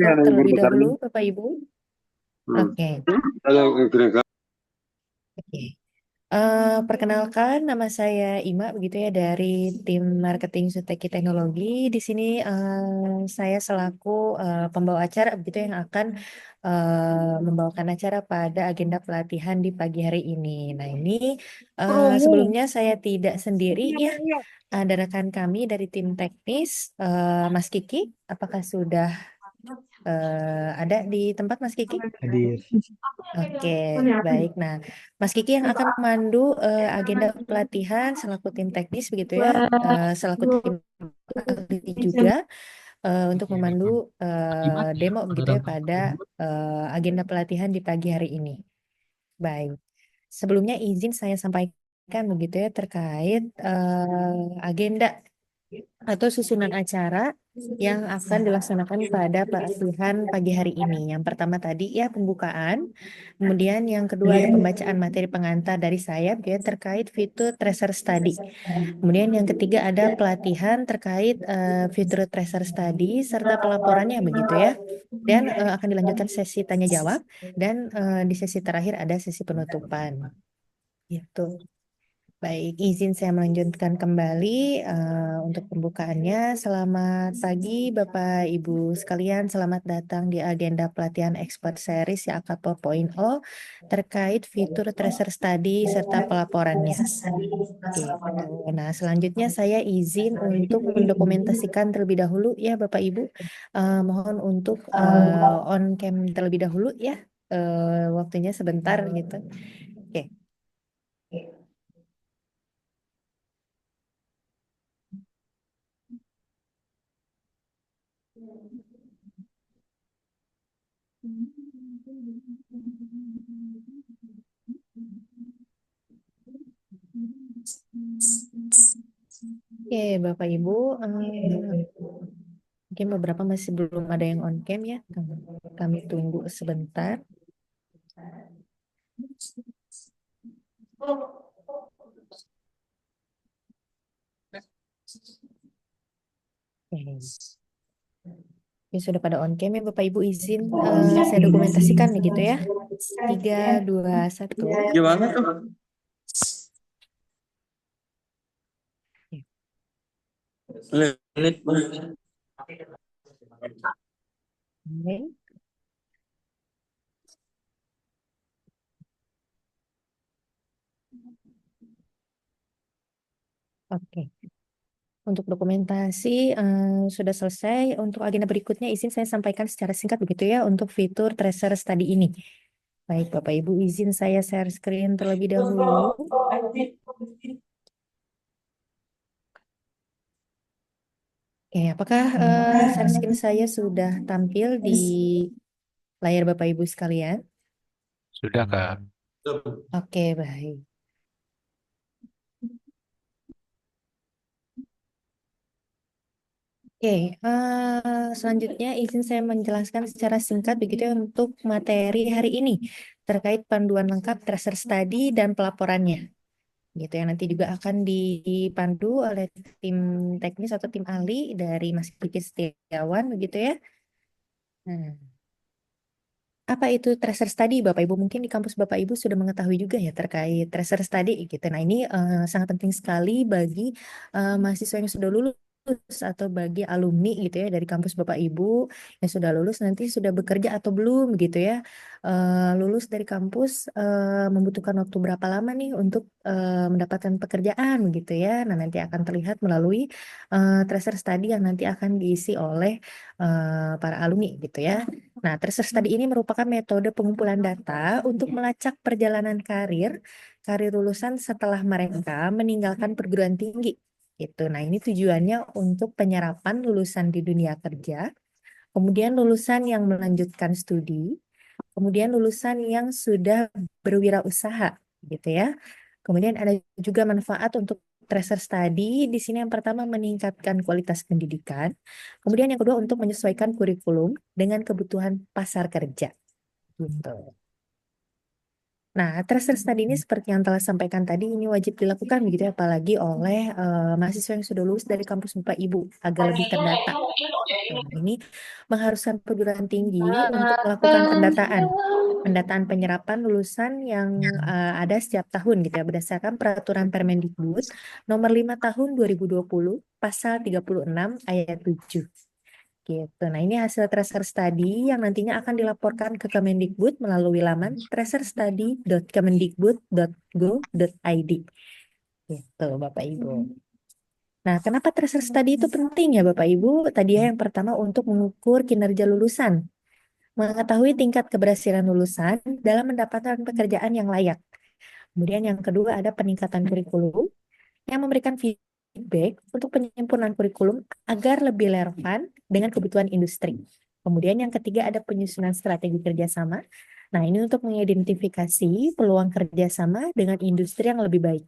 untuk gimana terlebih berputarnya? dahulu, Bapak Ibu. Hmm. Oke, Kalau Grega, oke. Perkenalkan, nama saya Ima, begitu ya, dari tim marketing Suteki Teknologi. Di sini saya selaku pembawa acara, begitu yang akan membawakan acara pada agenda pelatihan di pagi hari ini. Nah, ini sebelumnya saya tidak sendiri ya, ada rekan kami dari tim teknis, Mas Kiki. Apakah sudah ada di tempat Mas Kiki? Hadir. Oke, baik. Nah, Mas Kiki yang akan memandu agenda pelatihan selaku tim teknis begitu ya, selaku tim ahli juga untuk memandu demo begitu ya pada agenda pelatihan di pagi hari ini. Baik. Sebelumnya izin saya sampaikan begitu ya terkait agenda atau susunan acara yang akan dilaksanakan pada pelatihan pagi hari ini. Yang pertama tadi ya pembukaan, kemudian yang kedua ada pembacaan materi pengantar dari saya gitu ya, terkait fitur tracer study. Kemudian yang ketiga ada pelatihan terkait fitur tracer study serta pelaporannya begitu ya. Dan akan dilanjutkan sesi tanya jawab dan di sesi terakhir ada sesi penutupan. Gitu. Baik, izin saya melanjutkan kembali untuk pembukaannya. Selamat pagi Bapak Ibu sekalian, selamat datang di agenda pelatihan Expert Series YAKA 4.0 terkait fitur tracer study serta pelaporannya. Oke, betul. Nah, selanjutnya saya izin untuk mendokumentasikan terlebih dahulu ya Bapak Ibu. Mohon untuk on cam terlebih dahulu ya, waktunya sebentar gitu. Oke. Oke, Bapak Ibu, mungkin beberapa masih belum ada yang on cam ya. Kami tunggu sebentar. Oke. Oke, sudah pada on cam ya Bapak Ibu, izin saya dokumentasikan nih gitu ya. 3, 2, 1. gimana tuh? Menit. Oke. Oke. Untuk dokumentasi sudah selesai. Untuk agenda berikutnya izin saya sampaikan secara singkat begitu ya untuk fitur tracer study ini. Baik Bapak Ibu, izin saya share screen terlebih dahulu. Oke, apakah share screen saya sudah tampil di layar Bapak Ibu sekalian? Sudah, Kak. Oke, baik. Oke, selanjutnya izin saya menjelaskan secara singkat begitu ya untuk materi hari ini terkait panduan lengkap tracer study dan pelaporannya. Gitu ya, nanti juga akan dipandu oleh tim teknis atau tim ahli dari Mas Kiki Setiawan begitu ya. Nah, apa itu tracer study Bapak Ibu? Mungkin di kampus Bapak Ibu sudah mengetahui juga ya terkait tracer study gitu. Nah, ini sangat penting sekali bagi mahasiswa yang sudah lulus atau bagi alumni gitu ya dari kampus Bapak Ibu yang sudah lulus nanti sudah bekerja atau belum gitu ya. Lulus dari kampus membutuhkan waktu berapa lama nih untuk mendapatkan pekerjaan gitu ya. Nah, nanti akan terlihat melalui tracer study yang nanti akan diisi oleh para alumni gitu ya. Nah, tracer study ini merupakan metode pengumpulan data untuk melacak perjalanan karir lulusan setelah mereka meninggalkan perguruan tinggi. Gitu. Nah, ini tujuannya untuk penyerapan lulusan di dunia kerja, kemudian lulusan yang melanjutkan studi, kemudian lulusan yang sudah berwirausaha, gitu ya. Kemudian ada juga manfaat untuk tracer study. Di sini yang pertama meningkatkan kualitas pendidikan. Kemudian yang kedua untuk menyesuaikan kurikulum dengan kebutuhan pasar kerja. Gitu. Nah, tracer study ini seperti yang telah sampaikan tadi, ini wajib dilakukan begitu ya, apalagi oleh mahasiswa yang sudah lulus dari kampus Bapak Ibu agar lebih terdata. Nah, ini mengharuskan perguruan tinggi untuk melakukan pendataan penyerapan lulusan yang ada setiap tahun gitu ya, berdasarkan peraturan Permendikbud nomor 5 tahun 2020 pasal 36 ayat 7. Gitu. Nah, ini hasil tracer study yang nantinya akan dilaporkan ke Kemendikbud melalui laman tracerstudy.kemendikbud.go.id. Gitu, Bapak Ibu. Nah, kenapa tracer study itu penting ya, Bapak Ibu? Tadi ya yang pertama untuk mengukur kinerja lulusan, mengetahui tingkat keberhasilan lulusan dalam mendapatkan pekerjaan yang layak. Kemudian yang kedua ada peningkatan kurikulum yang memberikan feedback untuk penyempurnaan kurikulum agar lebih relevan dengan kebutuhan industri. Kemudian yang ketiga ada penyusunan strategi kerjasama. Nah, ini untuk mengidentifikasi peluang kerjasama dengan industri yang lebih baik.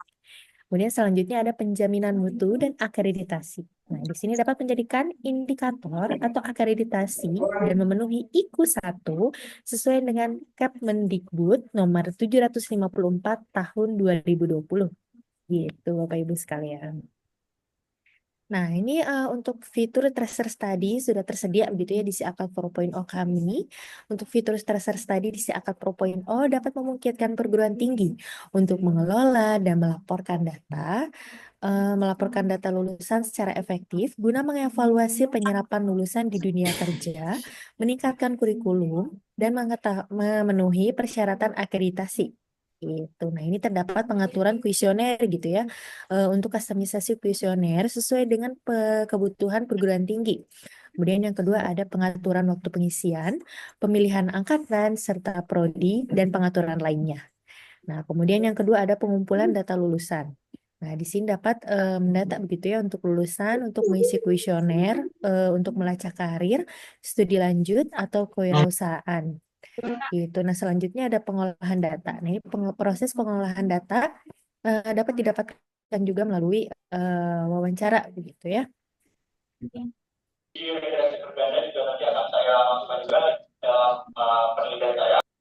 Kemudian selanjutnya ada penjaminan mutu dan akreditasi. Nah, di sini dapat menjadikan indikator atau akreditasi dan memenuhi IKU 1 sesuai dengan Kemendikbud nomor 754 tahun 2020. Gitu, Bapak Ibu sekalian. Nah, ini untuk fitur Tracer Study sudah tersedia begitu ya di si Akad 4.0 kami. Untuk fitur Tracer Study di si Akad 4.0 dapat memungkinkan perguruan tinggi untuk mengelola dan melaporkan data lulusan secara efektif guna mengevaluasi penyerapan lulusan di dunia kerja, meningkatkan kurikulum, dan memenuhi persyaratan akreditasi. Gitu. Nah, ini terdapat pengaturan kuesioner gitu ya, untuk kustomisasi kuesioner sesuai dengan kebutuhan perguruan tinggi. Kemudian yang kedua ada pengaturan waktu pengisian, pemilihan angkatan, serta prodi, dan pengaturan lainnya. Nah, kemudian yang kedua ada pengumpulan data lulusan. Nah, di sini dapat mendata begitu ya untuk lulusan, untuk mengisi kuesioner, untuk melacak karir, studi lanjut, atau kewirausahaan. Gitu. Nah, selanjutnya ada pengolahan data. Nah, ini proses pengolahan data dapat didapatkan juga melalui wawancara begitu ya.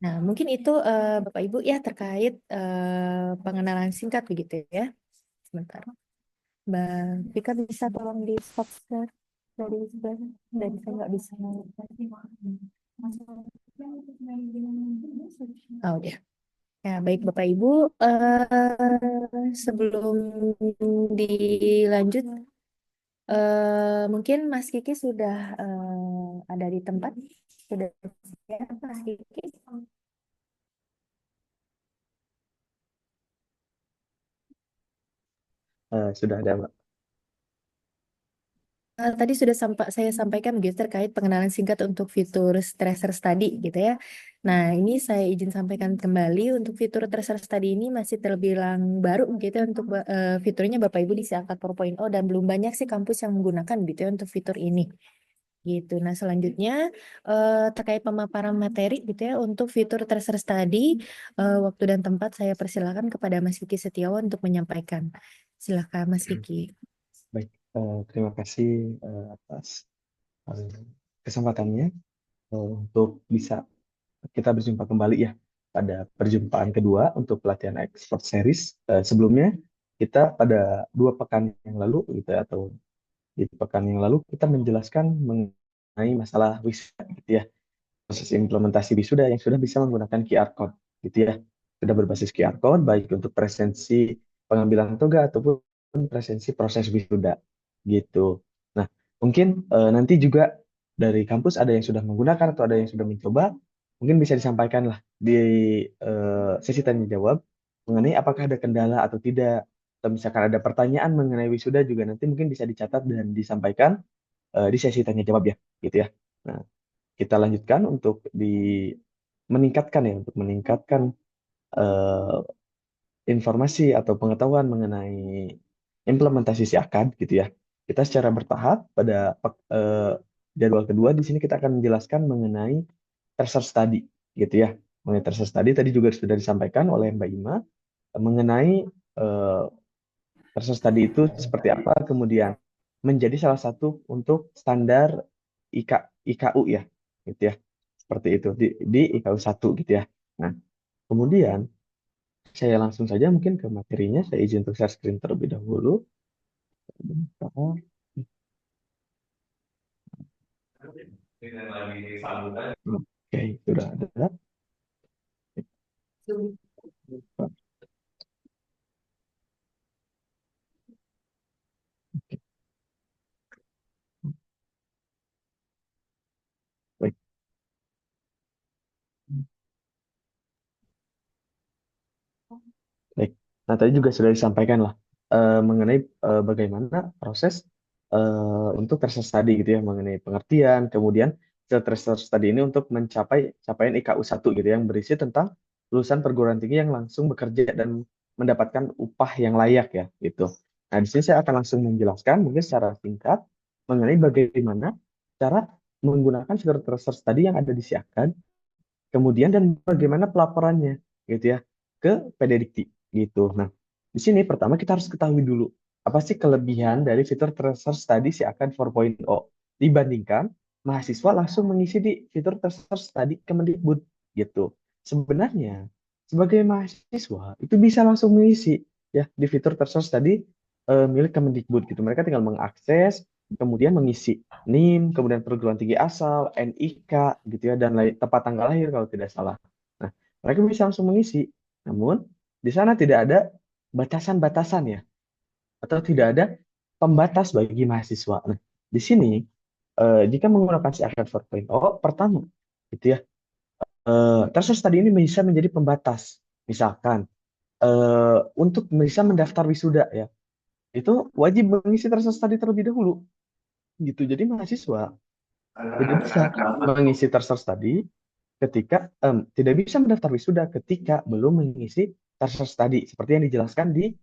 Nah, mungkin itu Bapak Ibu ya terkait pengenalan singkat begitu ya. Sebentar. Mbak Vika bisa tolong di stop share dari sebelah, dari saya nggak bisa. Oh ya. Ya, baik Bapak Ibu, sebelum dilanjut, mungkin Mas Kiki sudah ada di tempat, sudah siap Mas Kiki? Sudah ada, Mbak. Tadi sudah saya sampaikan gitu terkait pengenalan singkat untuk fitur Tracer Study gitu ya. Nah, ini saya izin sampaikan kembali untuk fitur Tracer Study ini masih terbilang baru gitu ya untuk fiturnya Bapak Ibu di Angkat 4.0 dan belum banyak sih kampus yang menggunakan gitu ya untuk fitur ini. Gitu. Nah, selanjutnya terkait pemaparan materi gitu ya untuk fitur Tracer Study, waktu dan tempat saya persilakan kepada Mas Kiki Setiawan untuk menyampaikan. Silakan Mas Kiki. Baik, terima kasih atas kesempatannya untuk bisa kita berjumpa kembali ya pada perjumpaan kedua untuk pelatihan expert series. Sebelumnya kita pada 2 pekan yang lalu gitu ya, atau di pekan yang lalu kita menjelaskan mengenai masalah wisuda gitu ya, proses implementasi wisuda yang sudah bisa menggunakan QR code gitu ya, sudah berbasis QR code baik untuk presensi pengambilan toga ataupun presensi proses wisuda gitu. Nah, mungkin nanti juga dari kampus ada yang sudah menggunakan atau ada yang sudah mencoba, mungkin bisa disampaikan lah di sesi tanya jawab mengenai apakah ada kendala atau tidak, atau misalkan ada pertanyaan mengenai wisuda juga nanti mungkin bisa dicatat dan disampaikan di sesi tanya jawab ya, gitu ya. Nah, kita lanjutkan untuk meningkatkan ya, untuk meningkatkan eh, informasi atau pengetahuan mengenai implementasi si akad gitu ya. Kita secara bertahap pada jadwal kedua di sini kita akan menjelaskan mengenai tracer study gitu ya. Mengenai tracer study tadi juga sudah disampaikan oleh Mbak Ima mengenai eh, tracer study itu seperti apa, kemudian menjadi salah satu untuk standar IKU ya, gitu ya. Seperti itu di IKU 1 gitu ya. Nah, kemudian Saya langsung saja mungkin ke materinya. Saya izin untuk share screen terlebih dahulu. Bentar. Oke, sudah ada. Baik. Baik. Nah, tadi juga sudah disampaikan lah mengenai bagaimana proses untuk research study gitu ya, mengenai pengertian, kemudian research study ini untuk mencapai capaian IKU 1 gitu yang berisi tentang lulusan perguruan tinggi yang langsung bekerja dan mendapatkan upah yang layak ya gitu. Nah, di sini saya akan langsung menjelaskan mungkin secara singkat mengenai bagaimana cara menggunakan fitur research study yang ada di Siakan, kemudian dan bagaimana pelaporannya gitu ya ke PDDikti gitu. Nah, di sini pertama kita harus ketahui dulu apa sih kelebihan dari fitur research study si akan 4.0 dibandingkan mahasiswa langsung mengisi di fitur research study Kemendikbud gitu. Sebenarnya sebagai mahasiswa itu bisa langsung mengisi ya di fitur research study milik Kemendikbud gitu. Mereka tinggal mengakses kemudian mengisi NIM, kemudian perguruan tinggi asal, NIK, gitu ya, dan lain, tempat tanggal lahir kalau tidak salah. Nah, mereka bisa langsung mengisi. Namun, di sana tidak ada batasan-batasan ya, atau tidak ada pembatas bagi mahasiswa. Nah, di sini, jika menggunakan si akad 4.0, pertama, gitu ya, terus tadi ini bisa menjadi pembatas. Misalkan, untuk bisa mendaftar wisuda ya, itu wajib mengisi tersus tadi terlebih dahulu. Gitu. Jadi mahasiswa tidak bisa mengisi terser study ketika tidak bisa mendaftar wisuda ketika belum mengisi terser study seperti yang dijelaskan di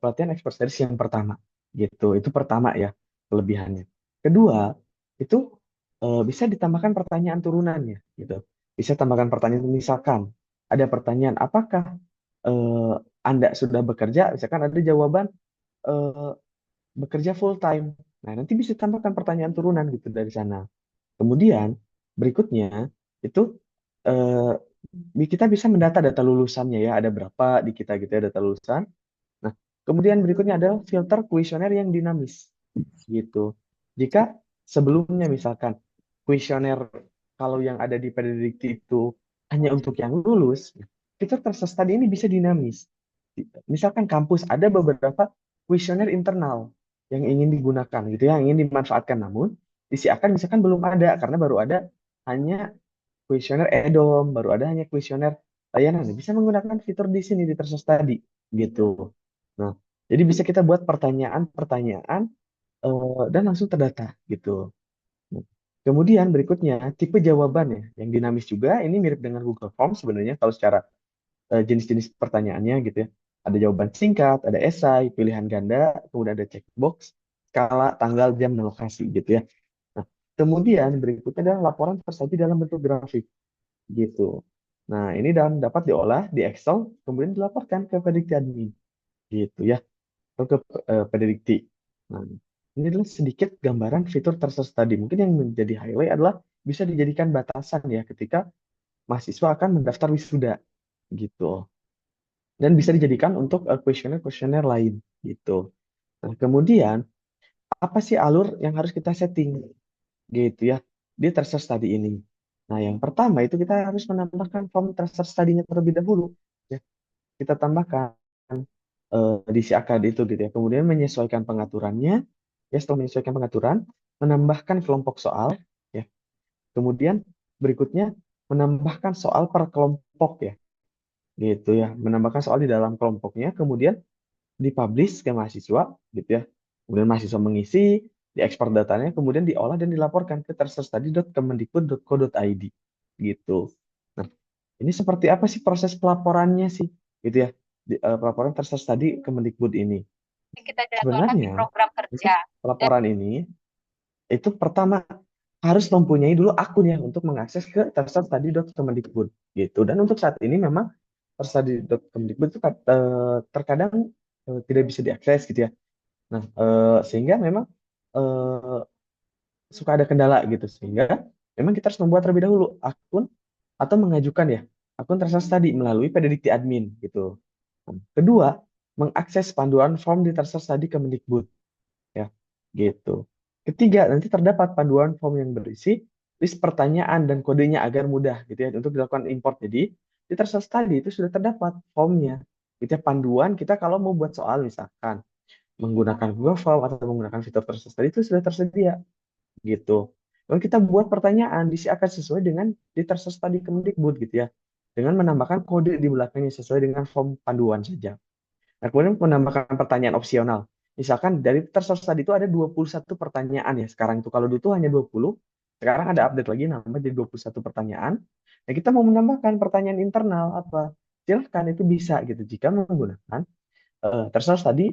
pelatihan expert series yang pertama gitu. Itu pertama ya kelebihannya. Kedua, itu bisa ditambahkan pertanyaan turunannya gitu. Bisa tambahkan pertanyaan misalkan ada pertanyaan apakah eh, Anda sudah bekerja, misalkan ada jawaban eh, bekerja full time. Nah, nanti bisa tambahkan pertanyaan turunan gitu dari sana. Kemudian berikutnya itu eh, kita bisa mendata data lulusannya ya, ada berapa di kita gitu ya data lulusan. Nah, kemudian berikutnya adalah filter kuesioner yang dinamis gitu. Jika sebelumnya misalkan kuesioner kalau yang ada di Pedidikti itu hanya untuk yang lulus, filter terses tadi ini bisa dinamis. Misalkan kampus ada beberapa kuesioner internal yang ingin digunakan gitu ya, yang ingin dimanfaatkan, namun disiapkan misalkan belum ada karena baru ada hanya kuesioner EDOM, baru ada hanya kuesioner layanan. Bisa menggunakan fitur di sini di terses tadi gitu. Nah, jadi bisa kita buat pertanyaan-pertanyaan dan langsung terdata gitu. Nah, kemudian berikutnya tipe jawabannya yang dinamis juga ini mirip dengan Google Form sebenarnya kalau secara jenis-jenis pertanyaannya gitu ya. Ada jawaban singkat, ada esai, pilihan ganda, kemudian ada checkbox, skala, tanggal, jam, dan lokasi gitu ya. Nah, kemudian berikutnya adalah laporan tersaji dalam bentuk grafik gitu. Nah, ini dan dapat diolah di Excel, kemudian dilaporkan ke prediksi admin gitu ya, atau ke prediksi. Nah, ini adalah sedikit gambaran fitur tersedia tadi. Mungkin yang menjadi highlight adalah bisa dijadikan batasan ya ketika mahasiswa akan mendaftar wisuda gitu. Dan bisa dijadikan untuk kuesioner-kuesioner lain gitu. Nah, kemudian apa sih alur yang harus kita setting gitu ya di terser study ini? Nah, yang pertama itu kita harus menambahkan form terser study-nya terlebih dahulu. Ya, kita tambahkan di si akad itu gitu ya. Kemudian menyesuaikan pengaturannya. Ya, setelah menyesuaikan pengaturan, menambahkan kelompok soal. Ya, kemudian berikutnya menambahkan soal per kelompok ya, gitu ya. Menambahkan soal di dalam kelompoknya. Kemudian dipublish ke mahasiswa gitu ya. Kemudian mahasiswa mengisi, diekspor datanya, kemudian diolah dan dilaporkan ke terserstudy.kemendikbud.co.id gitu. Nah, ini seperti apa sih proses pelaporannya sih gitu ya. Pelaporan terserstudy Kemendikbud ini. Kita jadwalkan di Sebenarnya program kerja. pelaporan ini itu pertama harus mempunyai dulu akun ya untuk mengakses ke terserstudy.kemendikbud gitu. Dan untuk saat ini memang terserstudy.kemendikbud itu terkadang tidak bisa diakses gitu ya. Nah, sehingga memang eh, suka ada kendala gitu sehingga memang kita harus membuat terlebih dahulu akun atau mengajukan ya akun Treasures Study melalui Pedidikti Admin gitu. Nah, kedua, mengakses panduan form di Treasures Study Kemendikbud ya gitu. Ketiga, nanti terdapat panduan form yang berisi list pertanyaan dan kodenya agar mudah gitu ya untuk dilakukan import. Jadi di Treasures Study itu sudah terdapat formnya gitu ya, panduan kita kalau mau buat soal misalkan menggunakan Google Form atau menggunakan fitur Treasures Study itu sudah tersedia gitu. Lalu kita buat pertanyaan diisi akan sesuai dengan di Treasures Study Kemendikbud gitu ya, dengan menambahkan kode di belakangnya sesuai dengan form panduan saja. Nah, kemudian menambahkan pertanyaan opsional. Misalkan dari Treasures tadi itu ada 21 pertanyaan ya sekarang itu. Kalau dulu itu hanya 20, sekarang ada update lagi nambah jadi 21 pertanyaan. Nah, kita mau menambahkan pertanyaan internal apa? Silahkan itu bisa gitu jika menggunakan Treasures tadi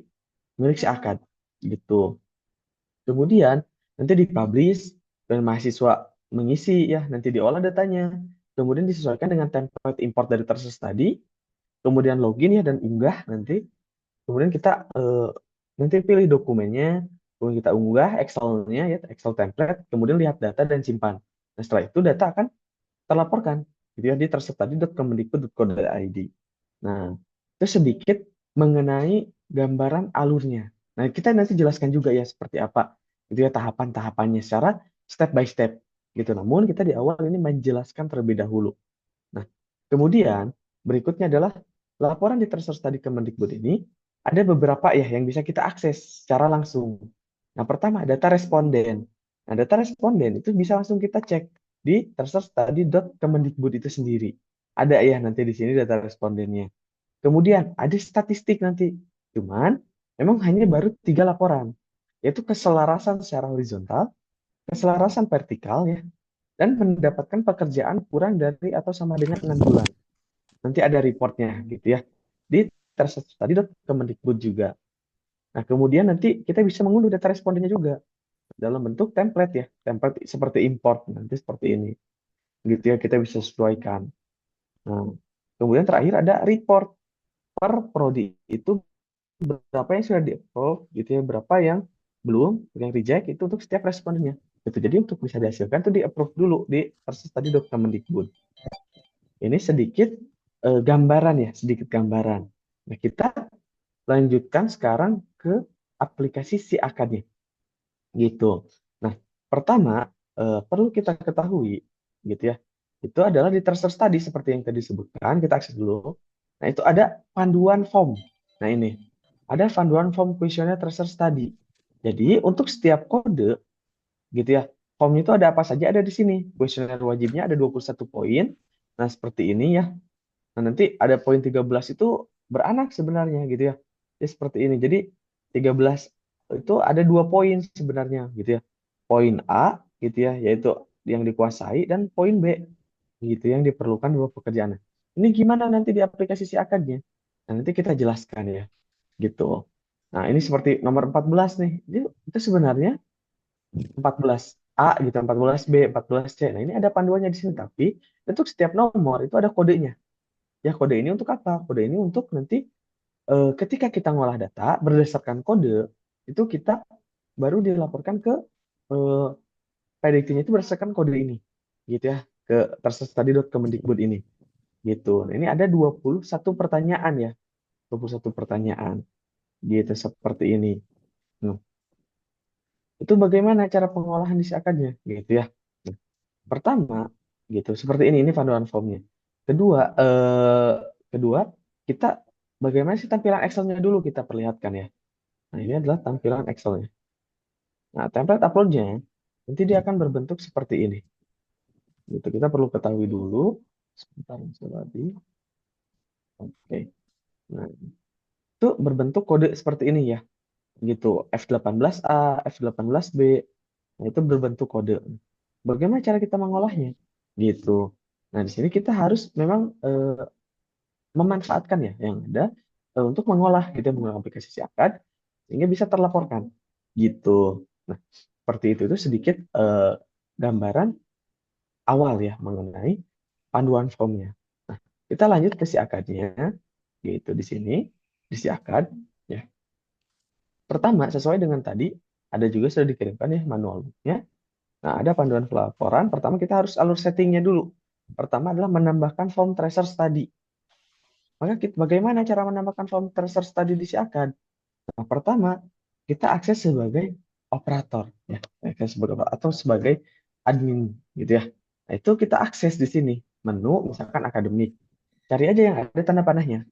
milik si akad gitu. Kemudian nanti dipublish dan mahasiswa mengisi ya, nanti diolah datanya. Kemudian disesuaikan dengan template import dari Treasures tadi. Kemudian login ya dan unggah nanti. Kemudian kita nanti pilih dokumennya, kemudian kita unggah Excel-nya ya, Excel template, kemudian lihat data dan simpan. Nah, setelah itu data akan terlaporkan gitu ya di tersetadi.kemendikbud.go.id. Nah, itu sedikit mengenai gambaran alurnya. Nah, kita nanti jelaskan juga ya seperti apa gitu ya tahapan-tahapannya secara step by step gitu. Namun kita di awal ini menjelaskan terlebih dahulu. Nah, kemudian berikutnya adalah laporan di Treasures Study Kemendikbud ini ada beberapa ya yang bisa kita akses secara langsung. Nah, pertama data responden. Nah, data responden itu bisa langsung kita cek di treasurestudy.kemendikbud itu sendiri. Ada ya nanti di sini data respondennya. Kemudian ada statistik nanti. Cuman memang hanya baru 3 laporan, yaitu keselarasan secara horizontal, keselarasan vertikal ya, dan mendapatkan pekerjaan kurang dari atau sama dengan 6 bulan. Nanti ada reportnya gitu ya di Kemendikbud juga. Nah, kemudian nanti kita bisa mengunduh data respondennya juga dalam bentuk template ya, template seperti import nanti seperti ini gitu ya, kita bisa sesuaikan. Nah, kemudian terakhir ada report per prodi itu berapa yang sudah di-approve gitu ya, berapa yang belum, yang reject itu untuk setiap respondennya. Gitu. Jadi untuk bisa dihasilkan itu di-approve dulu di Kemendikbud. Ini sedikit gambaran ya, sedikit gambaran. Nah, kita lanjutkan sekarang ke aplikasi si akadnya. Gitu. Nah, pertama perlu kita ketahui gitu ya. Itu adalah di Treasures Study seperti yang tadi disebutkan, kita akses dulu. Nah, itu ada panduan form. Nah, ini ada panduan form kuesioner Treasures Study. Jadi, untuk setiap kode gitu ya, form itu ada apa saja ada di sini. Kuesioner wajibnya ada 21 poin. Nah, seperti ini ya. Nah, nanti ada poin 13 itu beranak sebenarnya gitu ya. Jadi seperti ini. Jadi 13 itu ada 2 poin sebenarnya gitu ya. Poin A gitu ya, yaitu yang dikuasai, dan poin B gitu yang diperlukan 2 pekerjaan. Ini gimana nanti di aplikasi si akadnya? Nah, nanti kita jelaskan ya gitu. Nah, ini seperti nomor 14 nih. Itu sebenarnya 14A gitu, 14B, 14C. Nah, ini ada panduannya di sini, tapi untuk setiap nomor itu ada kodenya. Ya, kode ini untuk apa? Kode ini untuk nanti ketika kita ngolah data berdasarkan kode, itu kita baru dilaporkan ke eh, prediktinya itu berdasarkan kode ini. Gitu ya, ke Kemendikbud ini. Gitu. Nah, ini ada 21 pertanyaan ya. 21 pertanyaan. Gitu, seperti ini. Nah, itu bagaimana cara pengolahan disakadnya? Gitu ya. Nah, pertama, gitu, seperti ini panduan formnya. Kedua, kedua kita bagaimana sih tampilan Excel-nya dulu kita perlihatkan ya. Nah, ini adalah tampilan Excel-nya. Nah, template upload-nya nanti dia akan berbentuk seperti ini. Gitu, kita perlu ketahui dulu. Sebentar, lagi. Oke. Nah, itu berbentuk kode seperti ini ya. Gitu, F18A, F18B. Nah, itu berbentuk kode. Bagaimana cara kita mengolahnya? Gitu. Nah, di sini kita harus memang memanfaatkan ya yang ada untuk mengolah gitu menggunakan aplikasi si akad sehingga bisa terlaporkan gitu. Nah, seperti itu sedikit gambaran awal ya mengenai panduan formnya. Nah, kita lanjut ke si akadnya gitu di sini di si akad ya. Pertama, sesuai dengan tadi ada juga sudah dikirimkan ya manualnya. Nah, ada panduan pelaporan. Pertama kita harus alur settingnya dulu. Pertama adalah menambahkan form tracer study. Maka bagaimana cara menambahkan form tracer study di si akad? Nah, pertama, kita akses sebagai operator, ya, akses sebagai atau sebagai admin, gitu ya. Nah, itu kita akses di sini, menu, misalkan akademik. Cari aja yang ada tanda panahnya,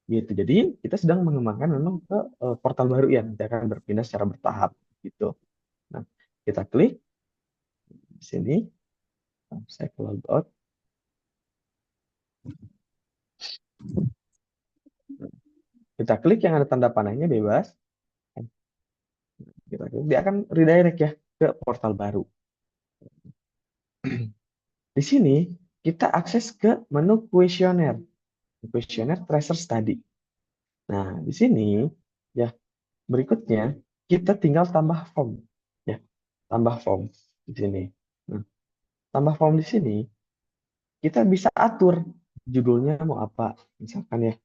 gitu. Jadi kita sedang mengembangkan memang ke portal baru ya, nanti akan berpindah secara bertahap, gitu. Nah, kita klik di sini, saya ke logout. Kita klik yang ada tanda panahnya bebas, kita klik, dia akan redirect ya ke portal baru. Di sini kita akses ke menu kuesioner tracer study. Nah, di sini ya berikutnya kita tinggal tambah form ya, tambah form di sini. Nah, tambah form di sini kita bisa atur judulnya mau apa, misalkan ya.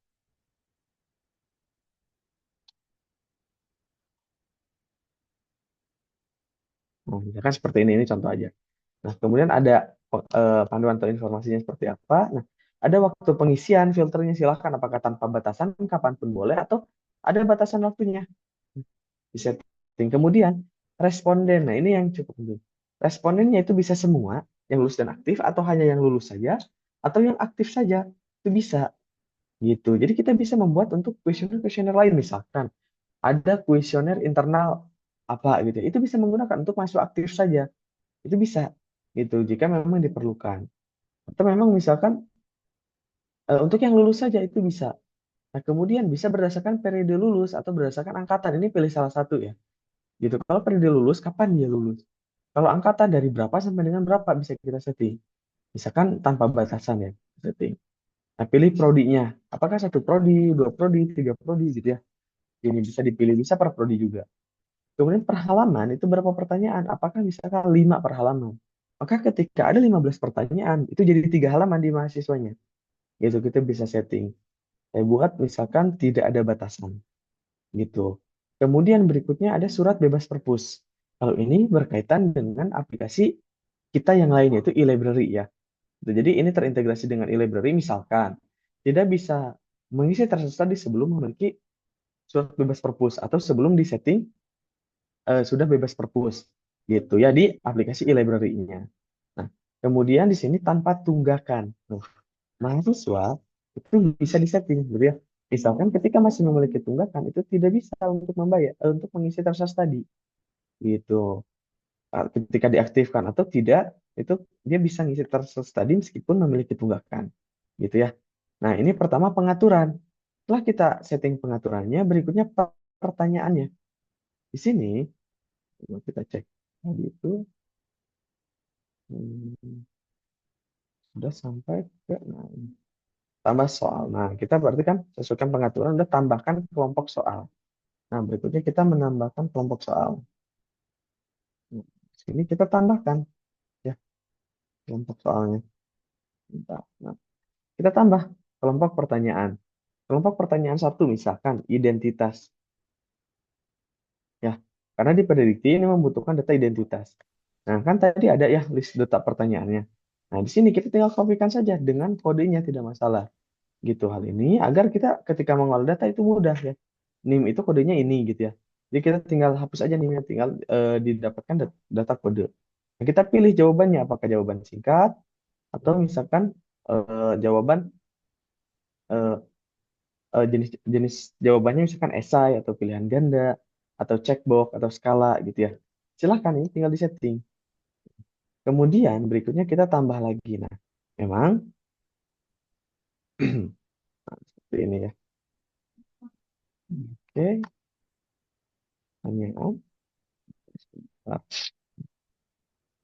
Nah, misalkan seperti ini contoh aja. Nah, kemudian ada panduan atau informasinya seperti apa. Nah, ada waktu pengisian filternya silahkan apakah tanpa batasan, kapanpun boleh, atau ada batasan waktunya. Di setting. Kemudian responden. Nah, ini yang cukup penting. Respondennya itu bisa semua yang lulus dan aktif atau hanya yang lulus saja atau yang aktif saja. Itu bisa gitu. Jadi kita bisa membuat untuk kuesioner-kuesioner lain misalkan ada kuesioner internal apa gitu ya. Itu bisa menggunakan untuk masuk aktif saja. Itu bisa gitu jika memang diperlukan. Atau memang misalkan untuk yang lulus saja itu bisa. Nah, kemudian bisa berdasarkan periode lulus atau berdasarkan angkatan. Ini pilih salah satu ya. Gitu. Kalau periode lulus, kapan dia lulus? Kalau angkatan dari berapa sampai dengan berapa bisa kita setting. Misalkan tanpa batasan ya, setting. Nah, pilih prodinya. Apakah satu prodi, dua prodi, tiga prodi gitu ya. Ini bisa dipilih, bisa per prodi juga. Kemudian per halaman itu berapa pertanyaan? Apakah misalkan 5 per halaman? Maka ketika ada 15 pertanyaan, itu jadi 3 halaman di mahasiswanya. Gitu, kita bisa setting. Saya buat misalkan tidak ada batasan. Gitu. Kemudian berikutnya ada surat bebas perpus. Kalau ini berkaitan dengan aplikasi kita yang lain yaitu e-library ya. Jadi ini terintegrasi dengan e-library misalkan tidak bisa mengisi tersesat di sebelum memiliki surat bebas perpus atau sebelum disetting sudah bebas perpus gitu ya di aplikasi e-library-nya. Nah, kemudian di sini tanpa tunggakan. Nah, mahasiswa itu bisa disetting gitu ya. Misalkan ketika masih memiliki tunggakan itu tidak bisa untuk membayar untuk mengisi tersesat tadi gitu. Ketika diaktifkan atau tidak itu dia bisa ngisi terus tadi meskipun memiliki tunggakan gitu ya. Nah, ini pertama pengaturan. Setelah kita setting pengaturannya, berikutnya pertanyaannya. Di sini coba kita cek tadi itu sudah sampai ke nah, tambah soal. Nah, kita berarti kan sesuaikan pengaturan udah tambahkan kelompok soal. Nah, berikutnya kita menambahkan kelompok soal. Nah, sini kita tambahkan ya kelompok soalnya. Nah, kita tambah kelompok pertanyaan. Kelompok pertanyaan satu misalkan identitas. Ya, karena di Pedidikti ini membutuhkan data identitas. Nah, kan tadi ada ya list data pertanyaannya. Nah, di sini kita tinggal kopikan saja dengan kodenya tidak masalah. Gitu hal ini agar kita ketika mengolah data itu mudah ya. NIM itu kodenya ini gitu ya. Jadi kita tinggal hapus aja NIM-nya, tinggal didapatkan data kode. Nah, kita pilih jawabannya apakah jawaban singkat atau misalkan jawaban eh, jenis jawabannya misalkan esai atau pilihan ganda atau checkbox atau skala gitu ya. Silahkan ini tinggal disetting. Kemudian berikutnya kita tambah lagi. Nah, memang seperti ini ya. Oke, pertanyaan. Nah,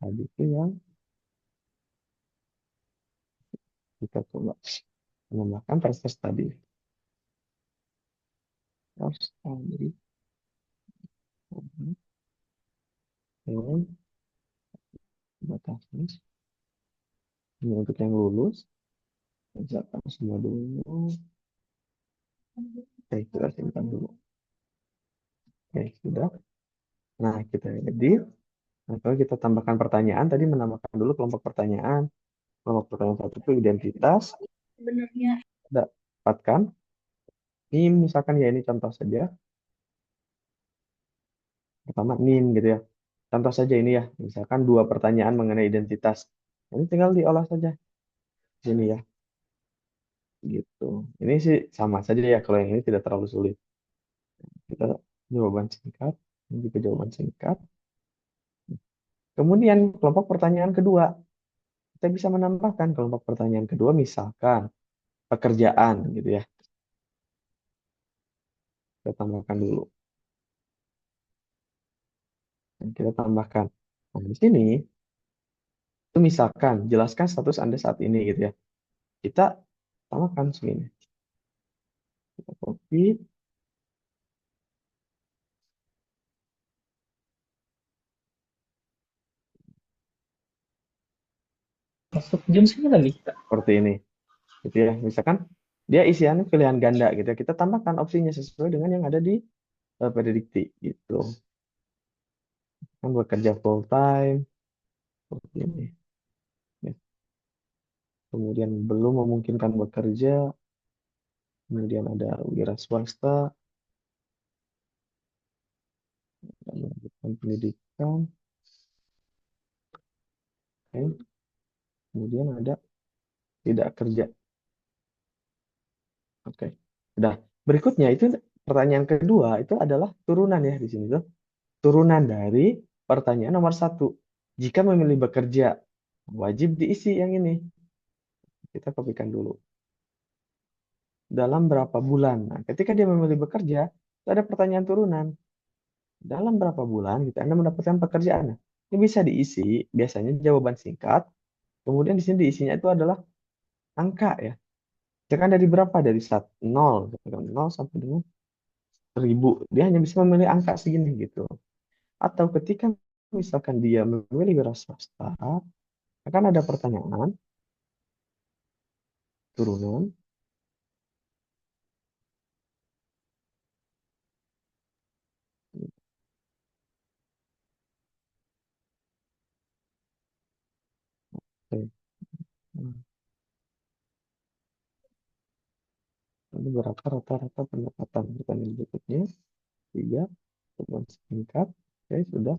tadi itu yang kita coba menambahkan proses tadi. Terus tadi. Oke, batasnya. Ini untuk yang lulus. Kerjakan semua dulu. Oke, kita simpan dulu. Oke, sudah. Nah, kita edit. Nah, kalau kita tambahkan pertanyaan, tadi menambahkan dulu kelompok pertanyaan. Kelompok pertanyaan satu itu identitas. Dapatkan. Ini misalkan ya ini contoh saja. Pertama NIM gitu ya. Contoh saja ini ya. Misalkan dua pertanyaan mengenai identitas. Ini tinggal diolah saja. Sini ya. Gitu. Ini sih sama saja ya. Kalau yang ini tidak terlalu sulit. Kita jawaban singkat. Ini juga jawaban singkat. Kemudian kelompok pertanyaan kedua. Kita bisa menambahkan kelompok pertanyaan kedua misalkan pekerjaan gitu ya. Kita tambahkan dulu. Dan kita tambahkan. Nah, di sini itu misalkan jelaskan status Anda saat ini gitu ya. Kita tambahkan segini. Kita copy. Masuk jam 9 nih, Kak. Seperti ini. Gitu ya. Misalkan dia isiannya pilihan ganda gitu ya. Kita tambahkan opsinya sesuai dengan yang ada di Predikti gitu. Kan bekerja full time. Seperti ini. Ya. Kemudian belum memungkinkan bekerja. Kemudian ada wira swasta. Dan melanjutkan pendidikan. Oke. Kemudian ada tidak kerja. Oke. Udah. Berikutnya itu pertanyaan kedua itu adalah turunan ya di sini tuh. Turunan dari pertanyaan nomor satu. Jika memilih bekerja, wajib diisi yang ini. Kita kopikan dulu. Dalam berapa bulan? Nah, ketika dia memilih bekerja, itu ada pertanyaan turunan. Dalam berapa bulan gitu Anda mendapatkan pekerjaan? Nah, ini bisa diisi, biasanya jawaban singkat. Kemudian di sini diisinya itu adalah angka ya. Misalkan dari berapa? Dari 0, 0 sampai dengan 1000. Dia hanya bisa memilih angka segini gitu. Atau ketika misalkan dia memilih wira swasta, akan ada pertanyaan turunan. Oke. Nah, ini berapa rata-rata pendapatan pertanyaan berikutnya? 3. Jawaban singkat. Oke, sudah.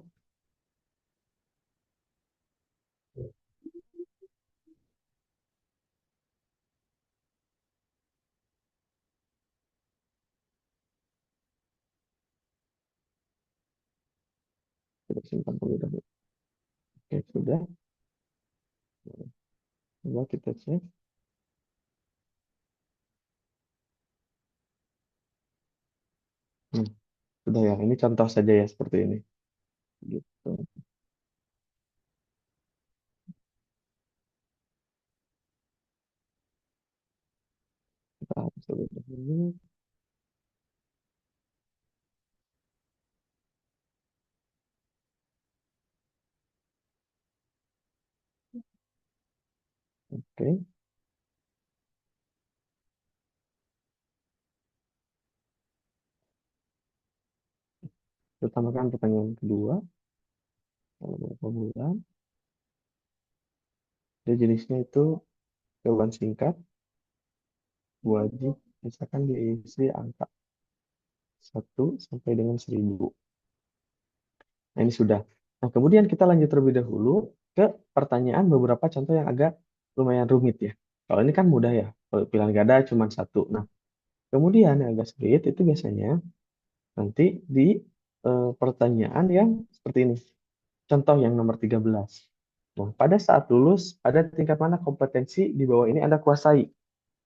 Kita simpan terlebih dahulu. Oke, sudah. Coba kita cek. Sudah ya. Ini contoh saja ya seperti ini. Gitu. Kita hapus terlebih dahulu. Oke. Kita tambahkan pertanyaan kedua. Kalau berapa bulan? Dia jenisnya itu jawaban singkat. Wajib. Misalkan diisi angka 1 sampai dengan 1000. Nah, ini sudah. Nah, kemudian kita lanjut terlebih dahulu ke pertanyaan beberapa contoh yang agak lumayan rumit ya. Kalau ini kan mudah ya. Kalau pilihan ganda cuma satu. Nah, kemudian yang agak sulit itu biasanya nanti di pertanyaan yang seperti ini. Contoh yang nomor 13. Nah, pada saat lulus, pada tingkat mana kompetensi di bawah ini Anda kuasai,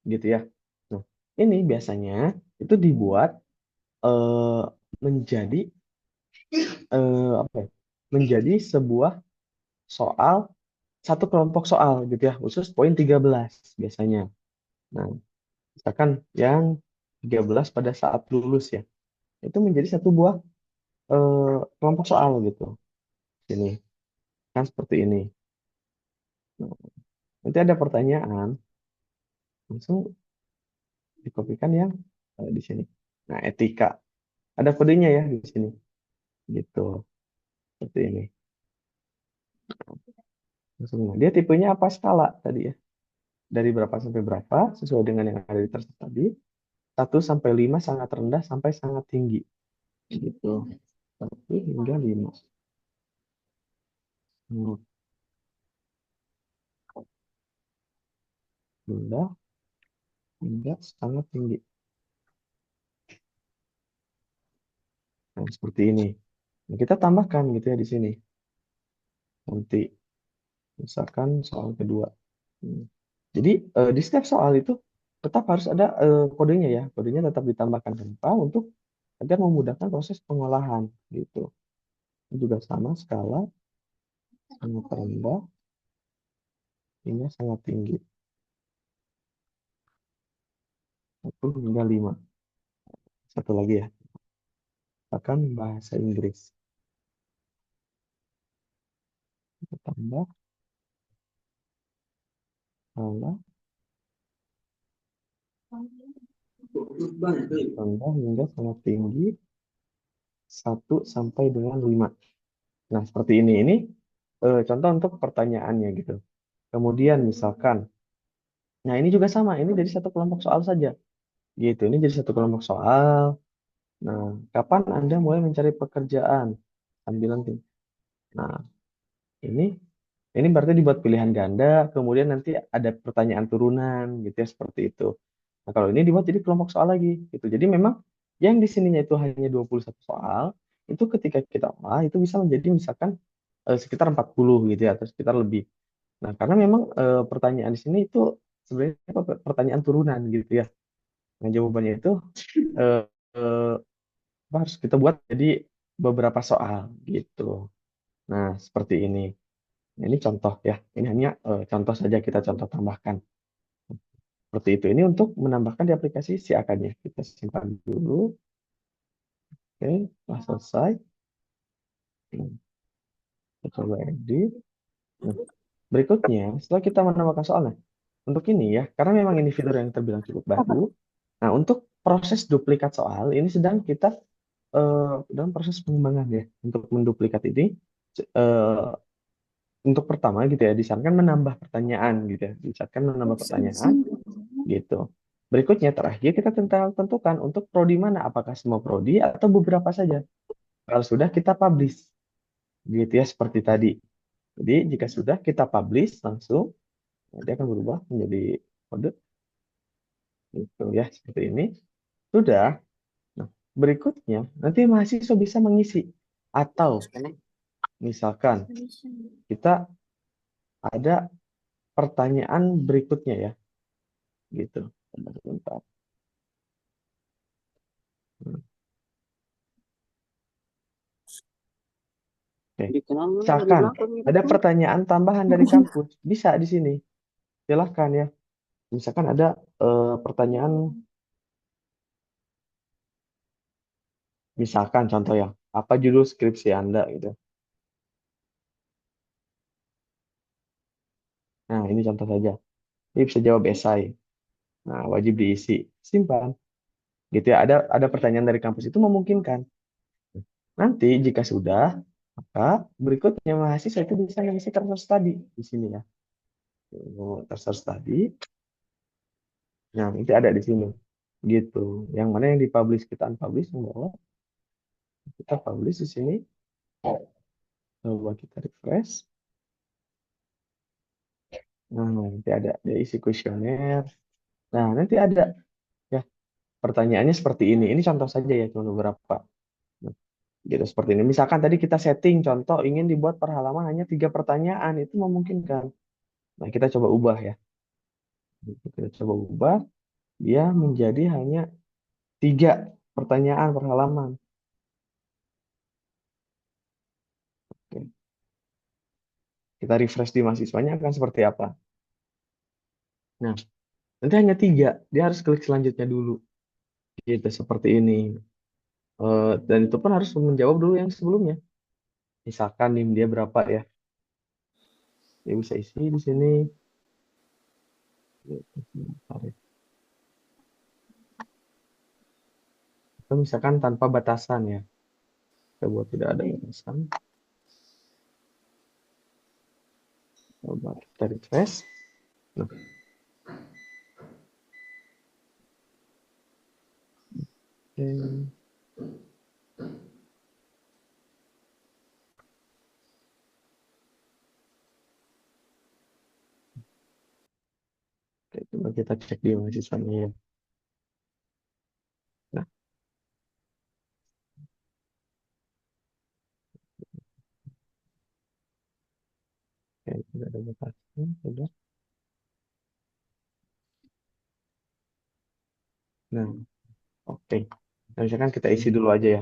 gitu ya. Nah, ini biasanya itu dibuat eh, menjadi apa ya? Menjadi sebuah soal satu kelompok soal gitu ya, khusus poin 13 biasanya. Nah, misalkan yang 13 pada saat lulus ya, itu menjadi satu buah kelompok soal gitu. Ini kan seperti ini. Nah, nanti ada pertanyaan, langsung dikopikan yang di sini. Nah, etika. Ada kodenya ya di sini. Gitu. Seperti ini. Langsung. Dia tipenya apa skala tadi ya? Dari berapa sampai berapa sesuai dengan yang ada di terset tadi. 1 sampai 5 sangat rendah sampai sangat tinggi. Gitu. 1 hingga 5. Hmm, rendah hingga sangat tinggi. Nah, seperti ini. Nah, kita tambahkan gitu ya di sini. Nanti misalkan soal kedua. Hmm. Jadi di setiap soal itu tetap harus ada kodenya ya. Kodenya tetap ditambahkan. Kenapa? Untuk agar memudahkan proses pengolahan gitu. Ini juga sama skala sangat rendah hingga sangat tinggi. 1 hingga 5. Satu lagi ya. Akan bahasa Inggris. Kita tambah skala rendah hingga sangat tinggi 1 sampai dengan 5. Nah, seperti ini. Ini contoh untuk pertanyaannya gitu. Kemudian misalkan, nah ini juga sama. Ini jadi satu kelompok soal saja. Gitu. Ini jadi satu kelompok soal. Nah, kapan Anda mulai mencari pekerjaan? Sambilan tim. Nah, ini berarti dibuat pilihan ganda. Kemudian nanti ada pertanyaan turunan gitu ya seperti itu. Nah, kalau ini dibuat jadi kelompok soal lagi gitu. Jadi memang yang di sininya itu hanya 21 soal, itu ketika kita olah itu bisa menjadi misalkan sekitar 40 gitu ya atau sekitar lebih. Nah, karena memang pertanyaan di sini itu sebenarnya pertanyaan turunan gitu ya. Nah, jawabannya itu eh, eh, harus kita buat jadi beberapa soal gitu. Nah, seperti ini. Nah, ini contoh ya. Ini hanya contoh saja kita contoh tambahkan. Seperti itu. Ini untuk menambahkan di aplikasi si akannya. Kita simpan dulu. Oke, setelah selesai. Kita coba edit. Nah, berikutnya, setelah kita menambahkan soalnya, untuk ini ya, karena memang ini fitur yang terbilang cukup baru. Nah, untuk proses duplikat soal, ini sedang kita dalam proses pengembangan ya. Untuk menduplikat ini, eh, untuk pertama gitu ya, disarankan menambah pertanyaan gitu ya. Disarankan menambah pertanyaan gitu. Berikutnya terakhir kita tentukan untuk prodi mana, apakah semua prodi atau beberapa saja. Kalau sudah kita publish gitu ya seperti tadi. Jadi jika sudah kita publish langsung dia akan berubah menjadi kode gitu ya seperti ini. Sudah. Nah, berikutnya nanti mahasiswa bisa mengisi atau misalkan kita ada pertanyaan berikutnya ya gitu. Bentar. Hmm. Oke. Misalkan ada pertanyaan tambahan dari kampus, bisa di sini. Silahkan ya. Misalkan ada pertanyaan, misalkan contoh ya, apa judul skripsi Anda gitu. Nah, ini contoh saja. Ini bisa jawab esai. Nah, wajib diisi. Simpan. Gitu ya. Ada pertanyaan dari kampus itu memungkinkan. Nanti jika sudah, maka berikutnya mahasiswa itu bisa mengisi tersearch tadi di sini ya. Tersearch tadi. Nah, itu ada di sini. Gitu. Yang mana yang dipublish kita unpublish, yang bawah kita publish di sini. Coba kita refresh. Nah, nanti ada isi kuesioner. Nah, nanti ada ya pertanyaannya seperti ini. Ini contoh saja ya, cuma beberapa. Nah, gitu seperti ini. Misalkan tadi kita setting contoh ingin dibuat per halaman hanya 3 pertanyaan, itu memungkinkan. Nah, kita coba ubah ya. Kita coba ubah dia menjadi hanya 3 pertanyaan per halaman. Oke. Kita refresh di mahasiswanya akan seperti apa? Nah, nanti hanya 3. Dia harus klik selanjutnya dulu. Gitu, seperti ini. Dan itu pun harus menjawab dulu yang sebelumnya. Misalkan NIM dia berapa ya? Dia bisa isi di sini. Atau misalkan tanpa batasan ya. Kita buat tidak ada batasan. Kita refresh. Nah, oke. Oke, coba kita cek di mahasiswanya ya. Nah, oke, tidak ada mutasi, sudah. Nah, oke. Nah, misalkan kita isi dulu aja ya.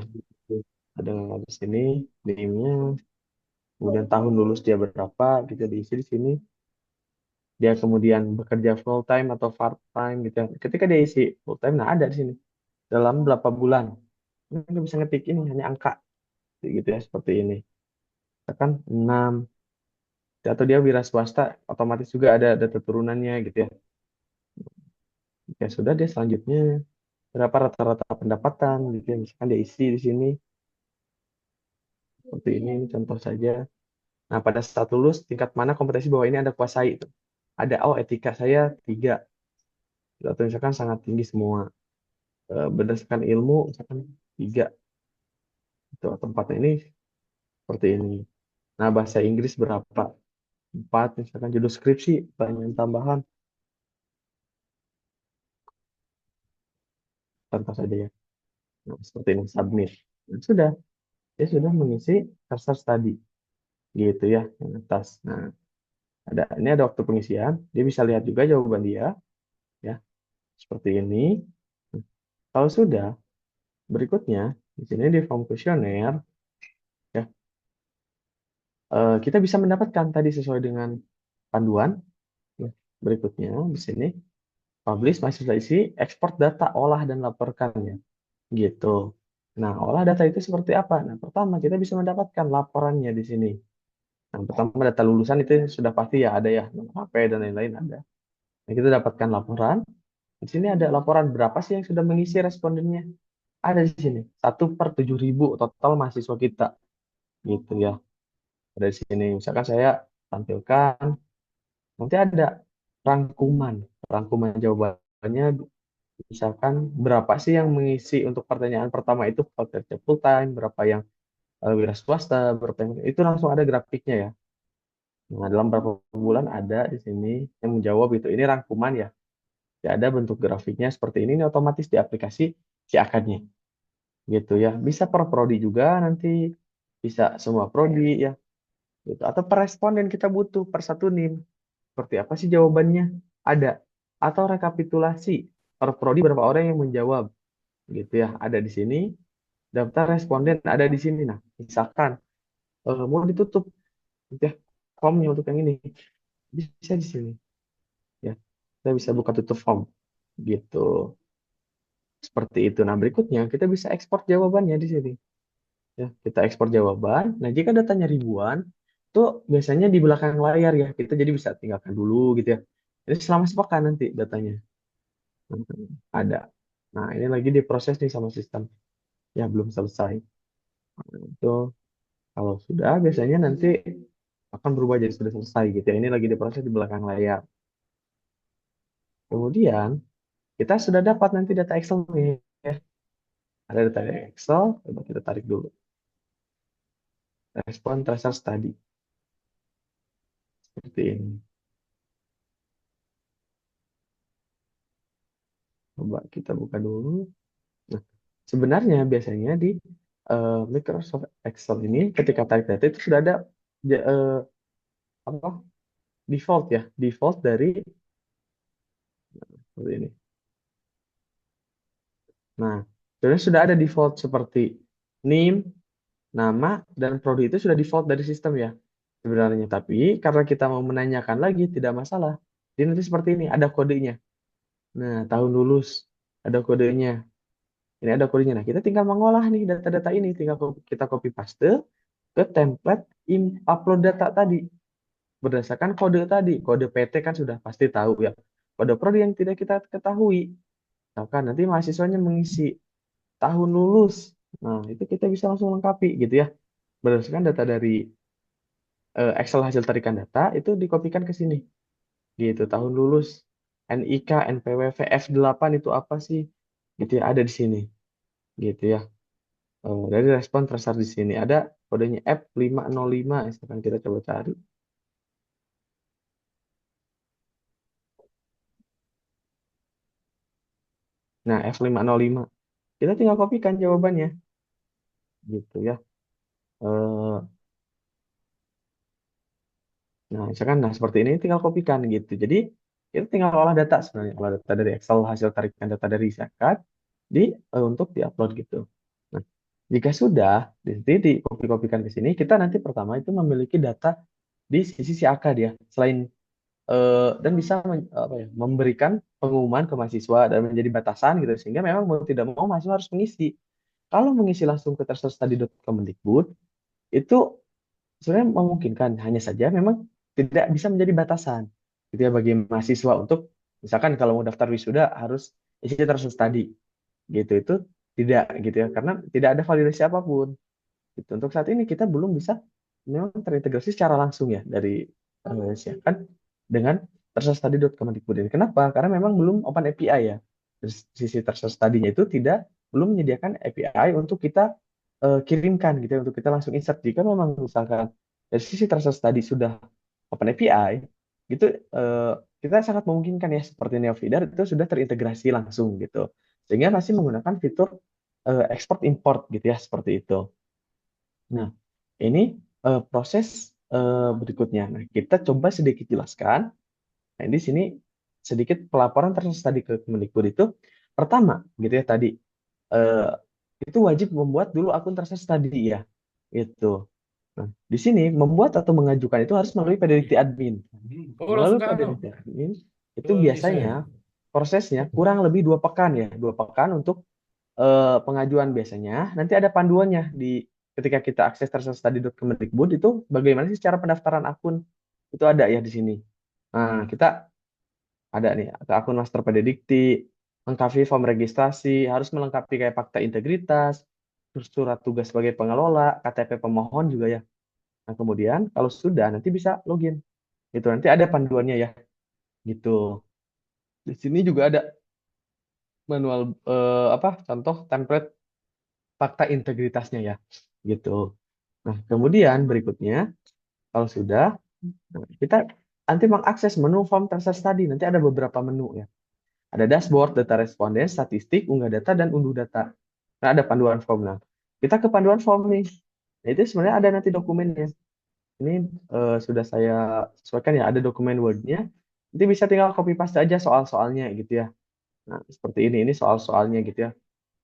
Ada di sini name-nya, kemudian tahun lulus dia berapa, kita diisi di sini. Dia kemudian bekerja full time atau part time gitu ya. Ketika dia isi full time, nah ada di sini dalam berapa bulan. Ini kita bisa ngetik ini hanya angka gitu ya seperti ini. Misalkan 6 atau dia wira swasta, otomatis juga ada data turunannya gitu ya. Ya sudah dia selanjutnya berapa rata-rata pendapatan gitu ya. Misalkan dia isi di sini seperti ini contoh saja. Nah, pada saat lulus tingkat mana kompetensi bahwa ini Anda kuasai itu. Ada etika saya 3 atau misalkan sangat tinggi semua. Berdasarkan ilmu misalkan 3 itu tempatnya ini seperti ini. Nah, bahasa Inggris berapa? 4 misalkan judul skripsi banyak tambahan contoh saja ya. Nah, seperti ini submit. Nah, sudah dia sudah mengisi cursor study gitu ya yang atas. Nah, ini ada waktu pengisian, dia bisa lihat juga jawaban dia ya seperti ini. Kalau sudah, berikutnya di sini di form kuesioner ya kita bisa mendapatkan tadi sesuai dengan panduan ya. Berikutnya di sini publish mahasiswa isi ekspor data olah dan laporkan ya gitu. Nah, olah data itu seperti apa? Nah, pertama kita bisa mendapatkan laporannya di sini. Nah, pertama data lulusan itu sudah pasti ya ada ya, nomor HP dan lain-lain ada. Nah, kita dapatkan laporan. Di sini ada laporan berapa sih yang sudah mengisi respondennya. Ada di sini 1/7.000 total mahasiswa kita gitu ya. Ada di sini misalkan saya tampilkan nanti ada rangkuman rangkuman jawabannya misalkan berapa sih yang mengisi untuk pertanyaan pertama itu pekerja full time, berapa yang wira swasta, berapa yang itu langsung ada grafiknya ya. Nah, dalam berapa bulan ada di sini yang menjawab itu. Ini rangkuman ya. Ya ada bentuk grafiknya seperti ini otomatis di aplikasi si akadnya gitu ya. Bisa per prodi juga nanti bisa semua prodi ya gitu. Atau per responden kita butuh per satu NIM. Seperti apa sih jawabannya? Ada. Atau rekapitulasi per prodi berapa orang yang menjawab gitu ya. Ada di sini. Daftar responden ada di sini. Nah, misalkan mau ditutup gitu ya formnya untuk yang ini bisa di sini ya. Kita bisa buka tutup form gitu. Seperti itu. Nah, berikutnya kita bisa ekspor jawabannya di sini. Ya, kita ekspor jawaban. Nah, jika datanya ribuan, tuh biasanya di belakang layar ya. Kita jadi bisa tinggalkan dulu gitu ya. Jadi selama sepekan nanti datanya ada. Nah, ini lagi diproses nih sama sistem. Ya, belum selesai. Nah, itu kalau sudah biasanya nanti akan berubah jadi sudah selesai gitu ya. Ini lagi diproses di belakang layar. Kemudian kita sudah dapat nanti data Excel nih. Ya. Ada data Excel, coba kita tarik dulu. Respon tracer study. Seperti ini. Coba kita buka dulu. Nah, sebenarnya biasanya di Microsoft Excel ini ketika tarik data itu sudah ada apa default ya, default dari seperti ini. Nah, sebenarnya sudah ada default seperti name, nama, dan prodi itu sudah default dari sistem ya sebenarnya. Tapi karena kita mau menanyakan lagi tidak masalah. Jadi nanti seperti ini ada kodenya. Nah, tahun lulus ada kodenya. Ini ada kodenya. Nah, kita tinggal mengolah nih data-data ini, tinggal kita copy paste ke template upload data tadi berdasarkan kode tadi. Kode PT kan sudah pasti tahu ya. Kode prodi yang tidak kita ketahui. Misalkan nanti mahasiswanya mengisi tahun lulus. Nah, itu kita bisa langsung lengkapi gitu ya. Berdasarkan data dari Excel hasil tarikan data itu dikopikan ke sini. Gitu, tahun lulus, NIK, NPWP, F8 itu apa sih? Gitu ya, ada di sini. Gitu ya. Dari respon tersar di sini ada kodenya F505, misalkan kita coba cari. Nah, F505. Kita tinggal kopikan jawabannya. Gitu ya. Eh, Nah, misalkan seperti ini tinggal kopikan gitu. Jadi kita tinggal olah data sebenarnya, olah data dari Excel, hasil tarikan data dari zakat untuk diupload gitu. Nah, jika sudah di kopi-kopikan ke sini, kita nanti pertama itu memiliki data di sisi si akad ya. Selain dan bisa memberikan pengumuman ke mahasiswa dan menjadi batasan gitu sehingga memang mau tidak mau mahasiswa harus mengisi. Kalau mengisi langsung ke terserstadi.kemendikbud itu sebenarnya memungkinkan, hanya saja memang tidak bisa menjadi batasan gitu ya bagi mahasiswa untuk misalkan kalau mau daftar wisuda harus isi terus study gitu, itu tidak gitu ya karena tidak ada validasi apapun gitu. Untuk saat ini kita belum bisa memang terintegrasi secara langsung ya dari siakan dengan terserstadi.kemendikbud ini. Kenapa? Karena memang belum open API ya. Dari sisi terserstadinya itu belum menyediakan API untuk kita kirimkan gitu ya, untuk kita langsung insert. Jika memang misalkan dari sisi terserstadi sudah open API, gitu kita sangat memungkinkan ya seperti Neofeeder itu sudah terintegrasi langsung gitu. Sehingga masih menggunakan fitur export import gitu ya seperti itu. Nah, ini proses berikutnya. Nah, kita coba sedikit jelaskan. Nah, di sini sedikit pelaporan terus tadi ke Kemendikbud itu pertama gitu ya tadi eh, itu wajib membuat dulu akun Traces tadi ya. Itu. Nah, di sini membuat atau mengajukan itu harus melalui PDDT admin. Oh, Melalui langsung ke anu. PDDT admin itu Ke biasanya desain. prosesnya kurang lebih 2 pekan ya, 2 pekan untuk pengajuan biasanya. Nanti ada panduannya di ketika kita akses terserstadi.kemendikbud itu bagaimana sih cara pendaftaran akun itu ada ya di sini. Nah, kita ada nih atau akun master PDDikti, lengkapi form registrasi, harus melengkapi kayak fakta integritas, terus surat tugas sebagai pengelola, KTP pemohon juga ya. Nah, kemudian kalau sudah nanti bisa login. Itu nanti ada panduannya ya. Gitu. Di sini juga ada manual contoh template fakta integritasnya ya. Gitu. Nah, kemudian berikutnya kalau sudah kita nanti mengakses menu form terserah tadi. Nanti ada beberapa menu ya. Ada dashboard, data responden, statistik, unggah data, dan unduh data. Nah, ada panduan form. Nah, kita ke panduan form nih. Nah, itu sebenarnya ada nanti dokumennya. Ini sudah saya sesuaikan ya, ada dokumen Word-nya. Nanti bisa tinggal copy paste aja soal-soalnya gitu ya. Nah, seperti ini soal-soalnya gitu ya.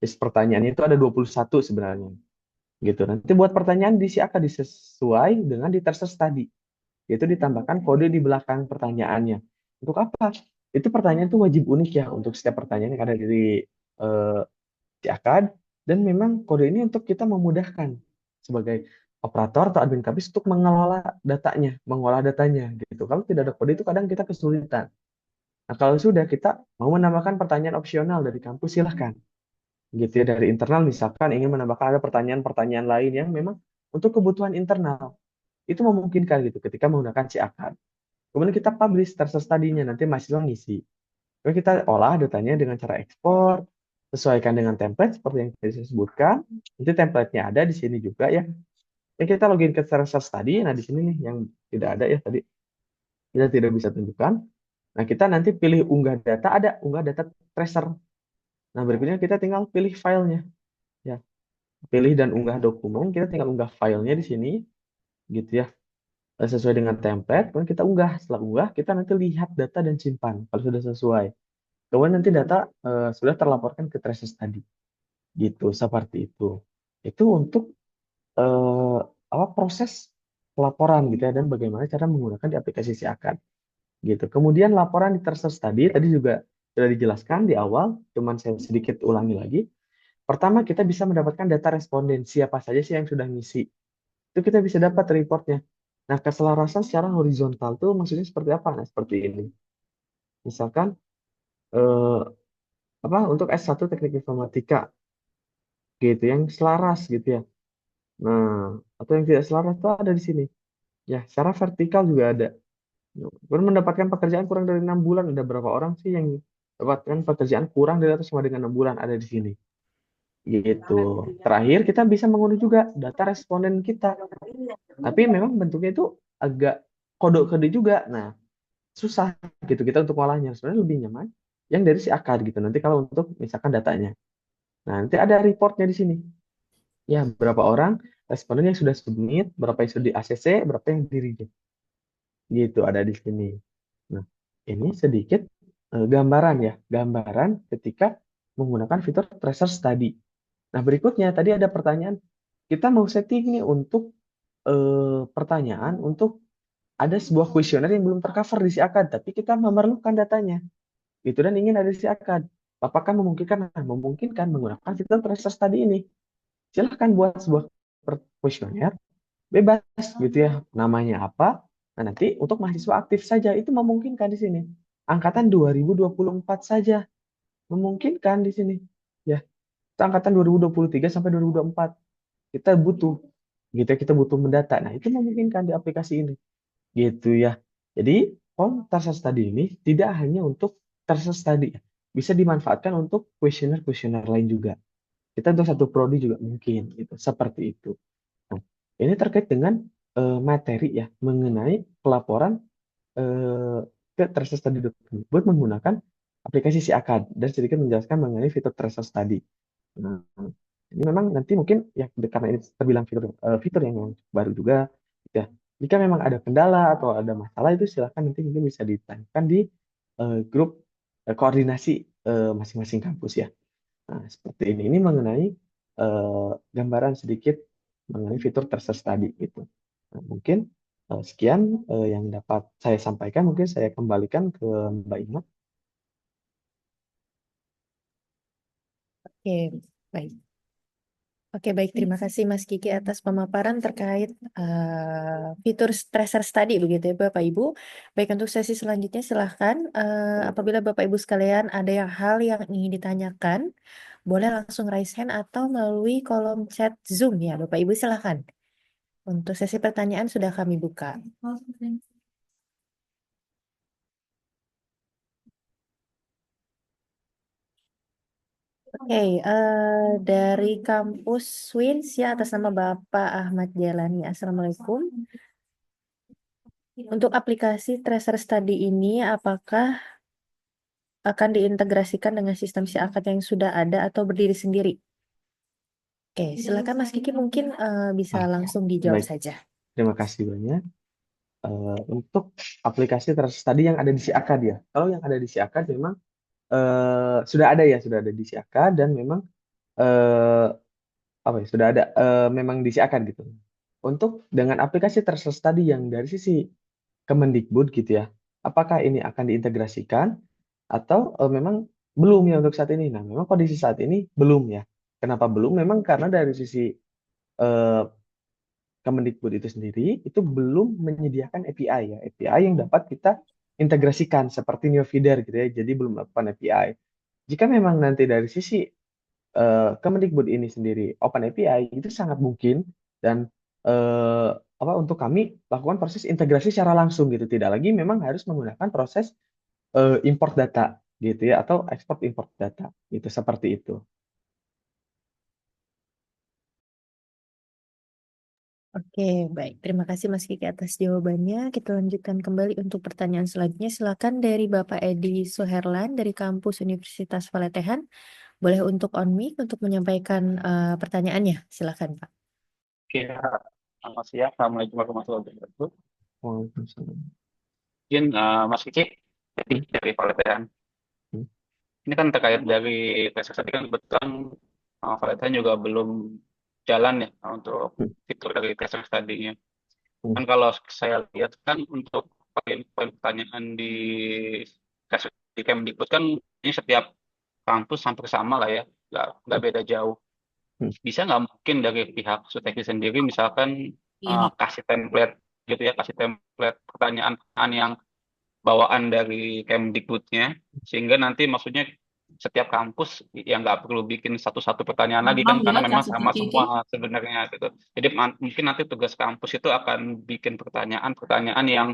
List pertanyaannya itu ada 21 sebenarnya. Gitu. Nanti buat pertanyaan akan disesuai dengan di terses tadi. Yaitu ditambahkan kode di belakang pertanyaannya. Untuk apa? Itu pertanyaan itu wajib unik ya untuk setiap pertanyaan yang ada di eh, di akad dan memang kode ini untuk kita memudahkan sebagai operator atau admin kampus untuk mengelola datanya, mengolah datanya gitu. Kalau tidak ada kode itu kadang kita kesulitan. Nah, kalau sudah kita mau menambahkan pertanyaan opsional dari kampus silahkan. Gitu ya dari internal misalkan ingin menambahkan ada pertanyaan-pertanyaan lain yang memang untuk kebutuhan internal. Itu memungkinkan gitu ketika menggunakan si akad. Kemudian kita publish terses tadinya, nanti mahasiswa ngisi. Lalu kita olah datanya dengan cara ekspor, sesuaikan dengan template seperti yang tadi saya sebutkan. Nanti template-nya ada di sini juga ya. Yang kita login ke terses tadi, nah di sini nih yang tidak ada ya tadi. Kita tidak bisa tunjukkan. Nah kita nanti pilih unggah data, ada unggah data tracer. Nah berikutnya kita tinggal pilih filenya. Ya, pilih dan unggah dokumen, kita tinggal unggah filenya di sini. Gitu ya. Sesuai dengan template, kemudian kita unggah. Setelah unggah, kita nanti lihat data dan simpan kalau sudah sesuai. Kemudian nanti data sudah terlaporkan ke Traces tadi. Gitu, seperti itu. Itu untuk eh, apa proses pelaporan gitu ya dan bagaimana cara menggunakan di aplikasi Siakan. Gitu. Kemudian laporan di Traces tadi juga sudah dijelaskan di awal, cuman saya sedikit ulangi lagi. Pertama, kita bisa mendapatkan data responden, siapa saja sih yang sudah ngisi. Itu kita bisa dapat reportnya. Nah, keselarasan secara horizontal tuh maksudnya seperti apa? Nah, seperti ini. Misalkan eh, untuk S1 Teknik Informatika gitu yang selaras gitu ya. Nah, atau yang tidak selaras itu ada di sini. Ya, secara vertikal juga ada. Baru mendapatkan pekerjaan kurang dari 6 bulan. Ada berapa orang sih yang mendapatkan pekerjaan kurang dari atau sama dengan 6 bulan ada di sini. Gitu. Terakhir kita bisa mengunduh juga data responden kita. Tapi memang bentuknya itu agak kode-kode juga. Nah, susah gitu kita untuk ngolahnya. Sebenarnya lebih nyaman yang dari si akad gitu. Nanti kalau untuk misalkan datanya. Nah, nanti ada reportnya di sini. Ya, berapa orang responden yang sudah submit, berapa yang sudah di ACC, berapa yang di reject. Gitu ada di sini. Nah, ini sedikit gambaran ya, gambaran ketika menggunakan fitur tracer study. Nah, berikutnya tadi ada pertanyaan, kita mau setting nih untuk pertanyaan untuk ada sebuah kuesioner yang belum tercover di si akad, tapi kita memerlukan datanya, gitu dan ingin ada di si akad. Apakah memungkinkan? Nah, memungkinkan menggunakan fitur tracer study ini. Silahkan buat sebuah kuesioner bebas gitu ya, namanya apa. Nah, nanti untuk mahasiswa aktif saja itu memungkinkan di sini. Angkatan 2024 saja memungkinkan di sini. Ya, angkatan 2023 sampai 2024 kita butuh gitu ya, kita butuh mendata. Nah, itu memungkinkan di aplikasi ini. Gitu ya. Jadi, form Tarsa Study ini tidak hanya untuk Tarsa Study, ya. Bisa dimanfaatkan untuk kuesioner-kuesioner lain juga. Kita untuk satu prodi juga mungkin gitu, seperti itu. Nah, ini terkait dengan materi ya mengenai pelaporan eh, ke Tracer Study buat menggunakan aplikasi si Akad dan sedikit menjelaskan mengenai fitur Tracer Study. Nah, ini memang nanti mungkin ya karena ini terbilang fitur yang baru juga ya. Jika memang ada kendala atau ada masalah itu silahkan nanti mungkin bisa ditanyakan di grup koordinasi masing-masing kampus ya. Nah, seperti ini. Ini mengenai gambaran sedikit mengenai fitur Tracer Study gitu. Nah, mungkin sekian yang dapat saya sampaikan. Mungkin saya kembalikan ke Mbak Ima. Oke, baik. Oke, baik. Terima kasih Mas Kiki atas pemaparan terkait fitur tracer study begitu ya Bapak Ibu. Baik, untuk sesi selanjutnya silahkan apabila Bapak Ibu sekalian ada hal yang ingin ditanyakan, boleh langsung raise hand atau melalui kolom chat Zoom ya Bapak Ibu silahkan. Untuk sesi pertanyaan sudah kami buka. Oke, dari kampus Swins ya atas nama Bapak Ahmad Jalani. Assalamualaikum. Untuk aplikasi Tracer Study ini, apakah akan diintegrasikan dengan sistem si akad yang sudah ada atau berdiri sendiri? Oke, silakan Mas Kiki mungkin bisa Ah, langsung dijawab baik, saja. terima kasih banyak. Untuk aplikasi Tracer Study yang ada di si Akad ya. Kalau yang ada di si Akad memang sudah ada ya, sudah ada di si Akad dan memang eh, apa ya, sudah ada memang disiarkan gitu. Untuk dengan aplikasi Tracer Study yang dari sisi Kemendikbud gitu ya, apakah ini akan diintegrasikan atau memang belum ya untuk saat ini? Nah, memang kondisi saat ini belum ya. Kenapa belum? Memang karena dari sisi eh, Kemendikbud itu sendiri itu belum menyediakan API ya, API yang dapat kita integrasikan seperti Neofeeder gitu ya. Jadi belum melakukan API. Jika memang nanti dari sisi Kemendikbud ini sendiri Open API itu sangat mungkin dan eh, apa untuk kami lakukan proses integrasi secara langsung gitu, tidak lagi memang harus menggunakan proses import data gitu ya atau ekspor import data gitu seperti itu. Oke, baik. Terima kasih Mas Kiki atas jawabannya. Kita lanjutkan kembali untuk pertanyaan selanjutnya. Silakan dari Bapak Edi Suherlan dari kampus Universitas Palatehan. Boleh untuk on mic untuk menyampaikan pertanyaannya. Silakan Pak. Oke, selamat siang. Assalamualaikum warahmatullahi wabarakatuh. Waalaikumsalam. Izin Mas Kiki, jadi Hmm, dari Valetean. hmm, Ini kan terkait dari tes tadi kan kebetulan Valetean juga belum jalan ya untuk hmm, fitur dari tes tadinya. hmm, Kan kalau saya lihat kan untuk poin pertanyaan di tes di Kemdikbud kan ini setiap kampus hampir sama lah ya, nggak beda jauh. hmm, Bisa nggak mungkin dari pihak Suteknis sendiri misalkan kasih template gitu ya, kasih template pertanyaan yang bawaan dari Kemdikbudnya, sehingga nanti maksudnya setiap kampus yang nggak perlu bikin satu-satu pertanyaan lagi Paham kan, karena ya, Kak memang sama Suki? semua sebenarnya gitu. Jadi mungkin nanti tugas kampus itu akan bikin pertanyaan-pertanyaan yang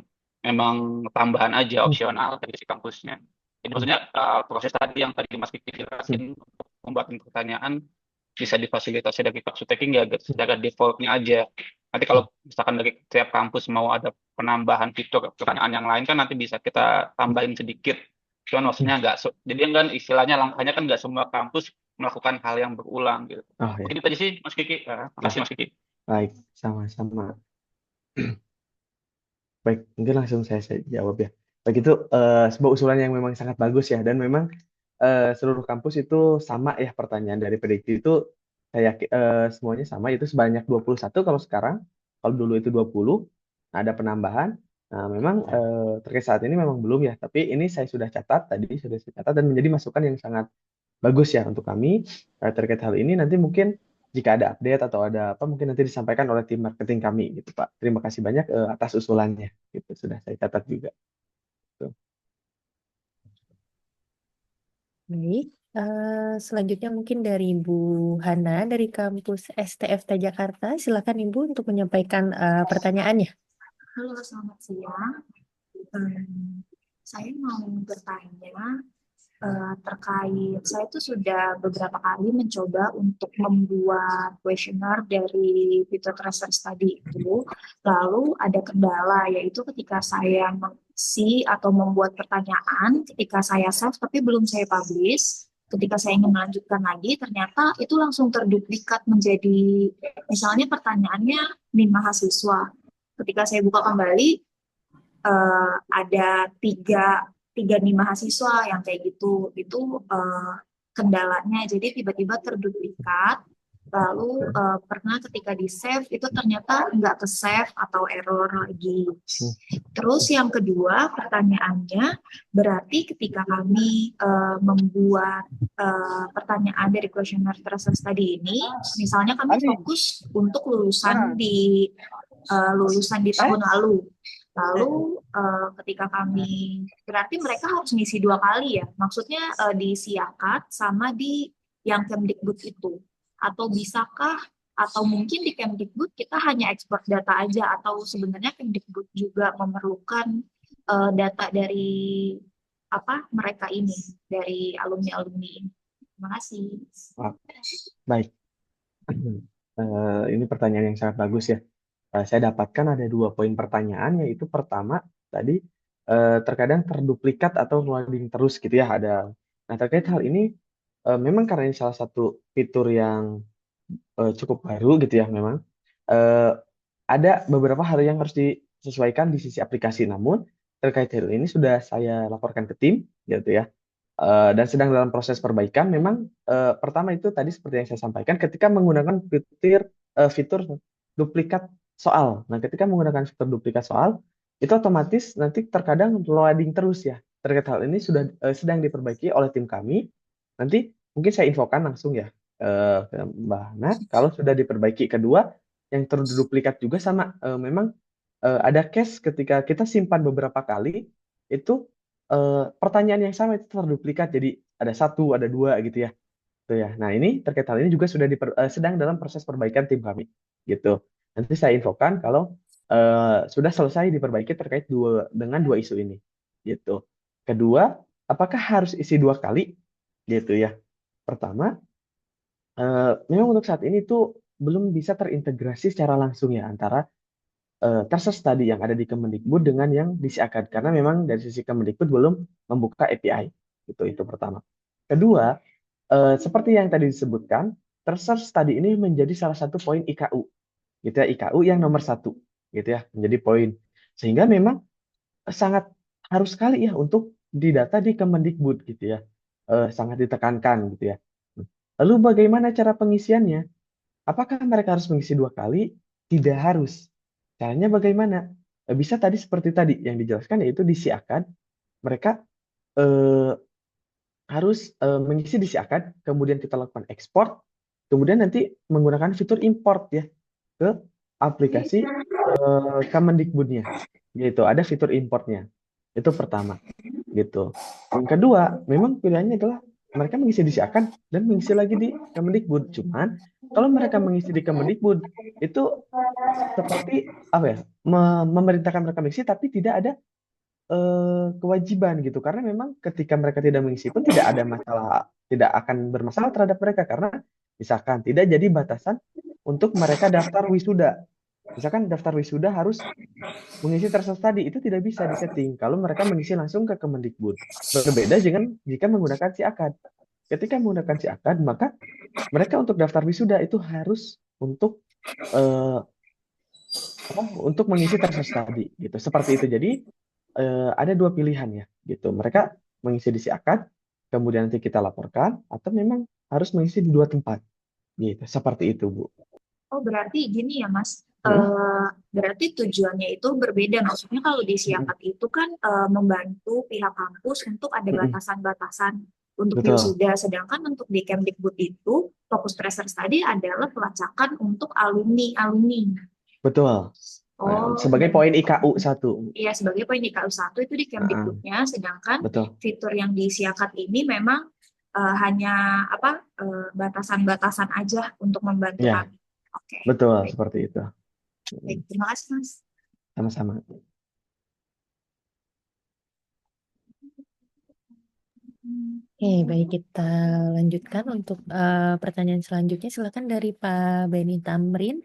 memang tambahan aja, opsional dari si kampusnya. Jadi maksudnya proses tadi yang tadi Mas Kiki jelasin untuk membuat pertanyaan bisa difasilitasi dari Kak Suteki ya secara defaultnya aja. Nanti kalau misalkan dari tiap kampus mau ada penambahan fitur pertanyaan yang lain kan nanti bisa kita tambahin sedikit. Cuman maksudnya jadi kan istilahnya langkahnya kan nggak semua kampus melakukan hal yang berulang gitu. Oh ya, Mungkin itu aja sih Mas Kiki. Makasih Mas Kiki. baik, sama-sama. Baik, mungkin langsung saya jawab ya. Baik, itu sebuah usulan yang memang sangat bagus ya, dan memang seluruh kampus itu sama ya pertanyaan dari prediksi itu saya yakin semuanya sama, itu sebanyak 21 kalau sekarang. Kalau dulu itu 20, nah, ada penambahan. Nah, memang terkait saat ini memang belum ya, tapi ini saya sudah catat tadi, sudah saya catat dan menjadi masukan yang sangat bagus ya untuk kami terkait hal ini. Nanti mungkin jika ada update atau ada apa mungkin nanti disampaikan oleh tim marketing kami gitu Pak. Terima kasih banyak atas usulannya. Gitu sudah saya catat juga. Tuh. Baik, selanjutnya mungkin dari Bu Hana dari kampus STFT Jakarta. Silakan Ibu untuk menyampaikan pertanyaannya. Halo, selamat siang. Saya mau bertanya terkait, saya tuh sudah beberapa kali mencoba untuk membuat kuesioner dari fitur tracer study itu, lalu ada kendala, yaitu ketika saya mengisi atau membuat pertanyaan, ketika saya save tapi belum saya publish, ketika saya ingin melanjutkan lagi, ternyata itu langsung terduplikat menjadi, misalnya pertanyaannya nih mahasiswa. Ketika saya buka kembali, ada tiga nih mahasiswa yang kayak gitu. Itu kendalanya. Jadi tiba-tiba terduplikat. Lalu pernah ketika di save itu ternyata nggak ke save atau error lagi. Terus yang kedua pertanyaannya, berarti ketika kami membuat pertanyaan dari questionnaire tracer study ini, misalnya kami fokus untuk lulusan di tahun lalu. Lalu ketika kami, berarti mereka harus ngisi 2 kali ya, maksudnya di Siakat sama di yang Kemdikbud itu. Atau bisakah, atau mungkin di Kemdikbud kita hanya ekspor data aja, atau sebenarnya Kemdikbud juga memerlukan data dari mereka ini, dari alumni-alumni ini. Terima kasih. Baik, ini pertanyaan yang sangat bagus ya. Saya dapatkan ada 2 poin pertanyaan, yaitu pertama tadi terkadang terduplikat atau loading terus gitu ya. Nah terkait hal ini memang karena ini salah satu fitur yang cukup baru gitu ya, memang ada beberapa hal yang harus disesuaikan di sisi aplikasi. Namun terkait hal ini sudah saya laporkan ke tim gitu ya. Dan sedang dalam proses perbaikan. Memang pertama itu tadi seperti yang saya sampaikan, ketika menggunakan fitur duplikat soal. Nah, ketika menggunakan fitur duplikat soal, itu otomatis nanti terkadang loading terus ya. Terkait hal ini sudah sedang diperbaiki oleh tim kami. Nanti mungkin saya infokan langsung ya ke Mbak Hana, kalau sudah diperbaiki. Kedua, yang terduplikat juga sama. Memang ada case ketika kita simpan beberapa kali, itu pertanyaan yang sama itu terduplikat. Jadi ada 1, ada 2 gitu ya. Tuh ya. Nah, ini terkait hal ini juga sudah sedang dalam proses perbaikan tim kami. Gitu. Nanti saya infokan kalau sudah selesai diperbaiki terkait dengan 2 isu ini. Gitu. Kedua, apakah harus isi 2 kali? Gitu ya. Pertama, memang untuk saat ini tuh belum bisa terintegrasi secara langsung ya antara tracer study yang ada di Kemendikbud dengan yang di Siakad, karena memang dari sisi Kemendikbud belum membuka API. Gitu, itu pertama. Kedua, seperti yang tadi disebutkan, tracer study ini menjadi salah satu poin IKU. Gitu ya, IKU yang nomor 1 gitu ya, menjadi poin. Sehingga memang sangat harus sekali ya untuk didata di Kemendikbud gitu ya. Sangat ditekankan gitu ya. Lalu bagaimana cara pengisiannya? Apakah mereka harus mengisi 2 kali? Tidak harus. Caranya bagaimana? Bisa tadi seperti tadi yang dijelaskan, yaitu di Siakad mereka harus mengisi di Siakad, kemudian kita lakukan ekspor, kemudian nanti menggunakan fitur import ya ke aplikasi Kemendikbudnya. Gitu, ada fitur importnya. Itu pertama. Gitu. Yang kedua, memang pilihannya adalah mereka mengisi di Siakan dan mengisi lagi di Kemendikbud. Cuman kalau mereka mengisi di Kemendikbud itu seperti apa ya? Memerintahkan mereka mengisi tapi tidak ada kewajiban gitu, karena memang ketika mereka tidak mengisi pun tidak ada masalah, tidak akan bermasalah terhadap mereka, karena misalkan tidak jadi batasan untuk mereka daftar wisuda. Misalkan daftar wisuda harus mengisi terserah tadi, itu tidak bisa disetting kalau mereka mengisi langsung ke Kemendikbud. Berbeda dengan jika menggunakan Siakad. Ketika menggunakan Siakad, maka mereka untuk daftar wisuda itu harus eh, untuk mengisi terserah tadi gitu. Seperti itu. Jadi ada dua pilihan ya gitu. Mereka mengisi di Siakad, kemudian nanti kita laporkan, atau memang harus mengisi di dua tempat gitu. Seperti itu, Bu. Oh, berarti gini ya, Mas. Hmm. Berarti tujuannya itu berbeda. Maksudnya kalau di Siakat itu kan membantu pihak kampus untuk ada batasan-batasan untuk Betul, wisuda. Sedangkan untuk di Kemdikbud itu, fokus tracer tadi adalah pelacakan untuk alumni-alumni. betul. Oh, Sebagai poin IKU 1. iya, sebagai poin IKU 1 itu di Kemdikbudnya, sedangkan Betul. fitur yang di Siakat ini memang hanya batasan-batasan aja untuk membantu Ya, kami. Oke, betul baik. seperti itu. Baik, terima kasih, Mas. Sama-sama. Oke, baik kita lanjutkan untuk pertanyaan selanjutnya. Silakan dari Pak Beni Tamrin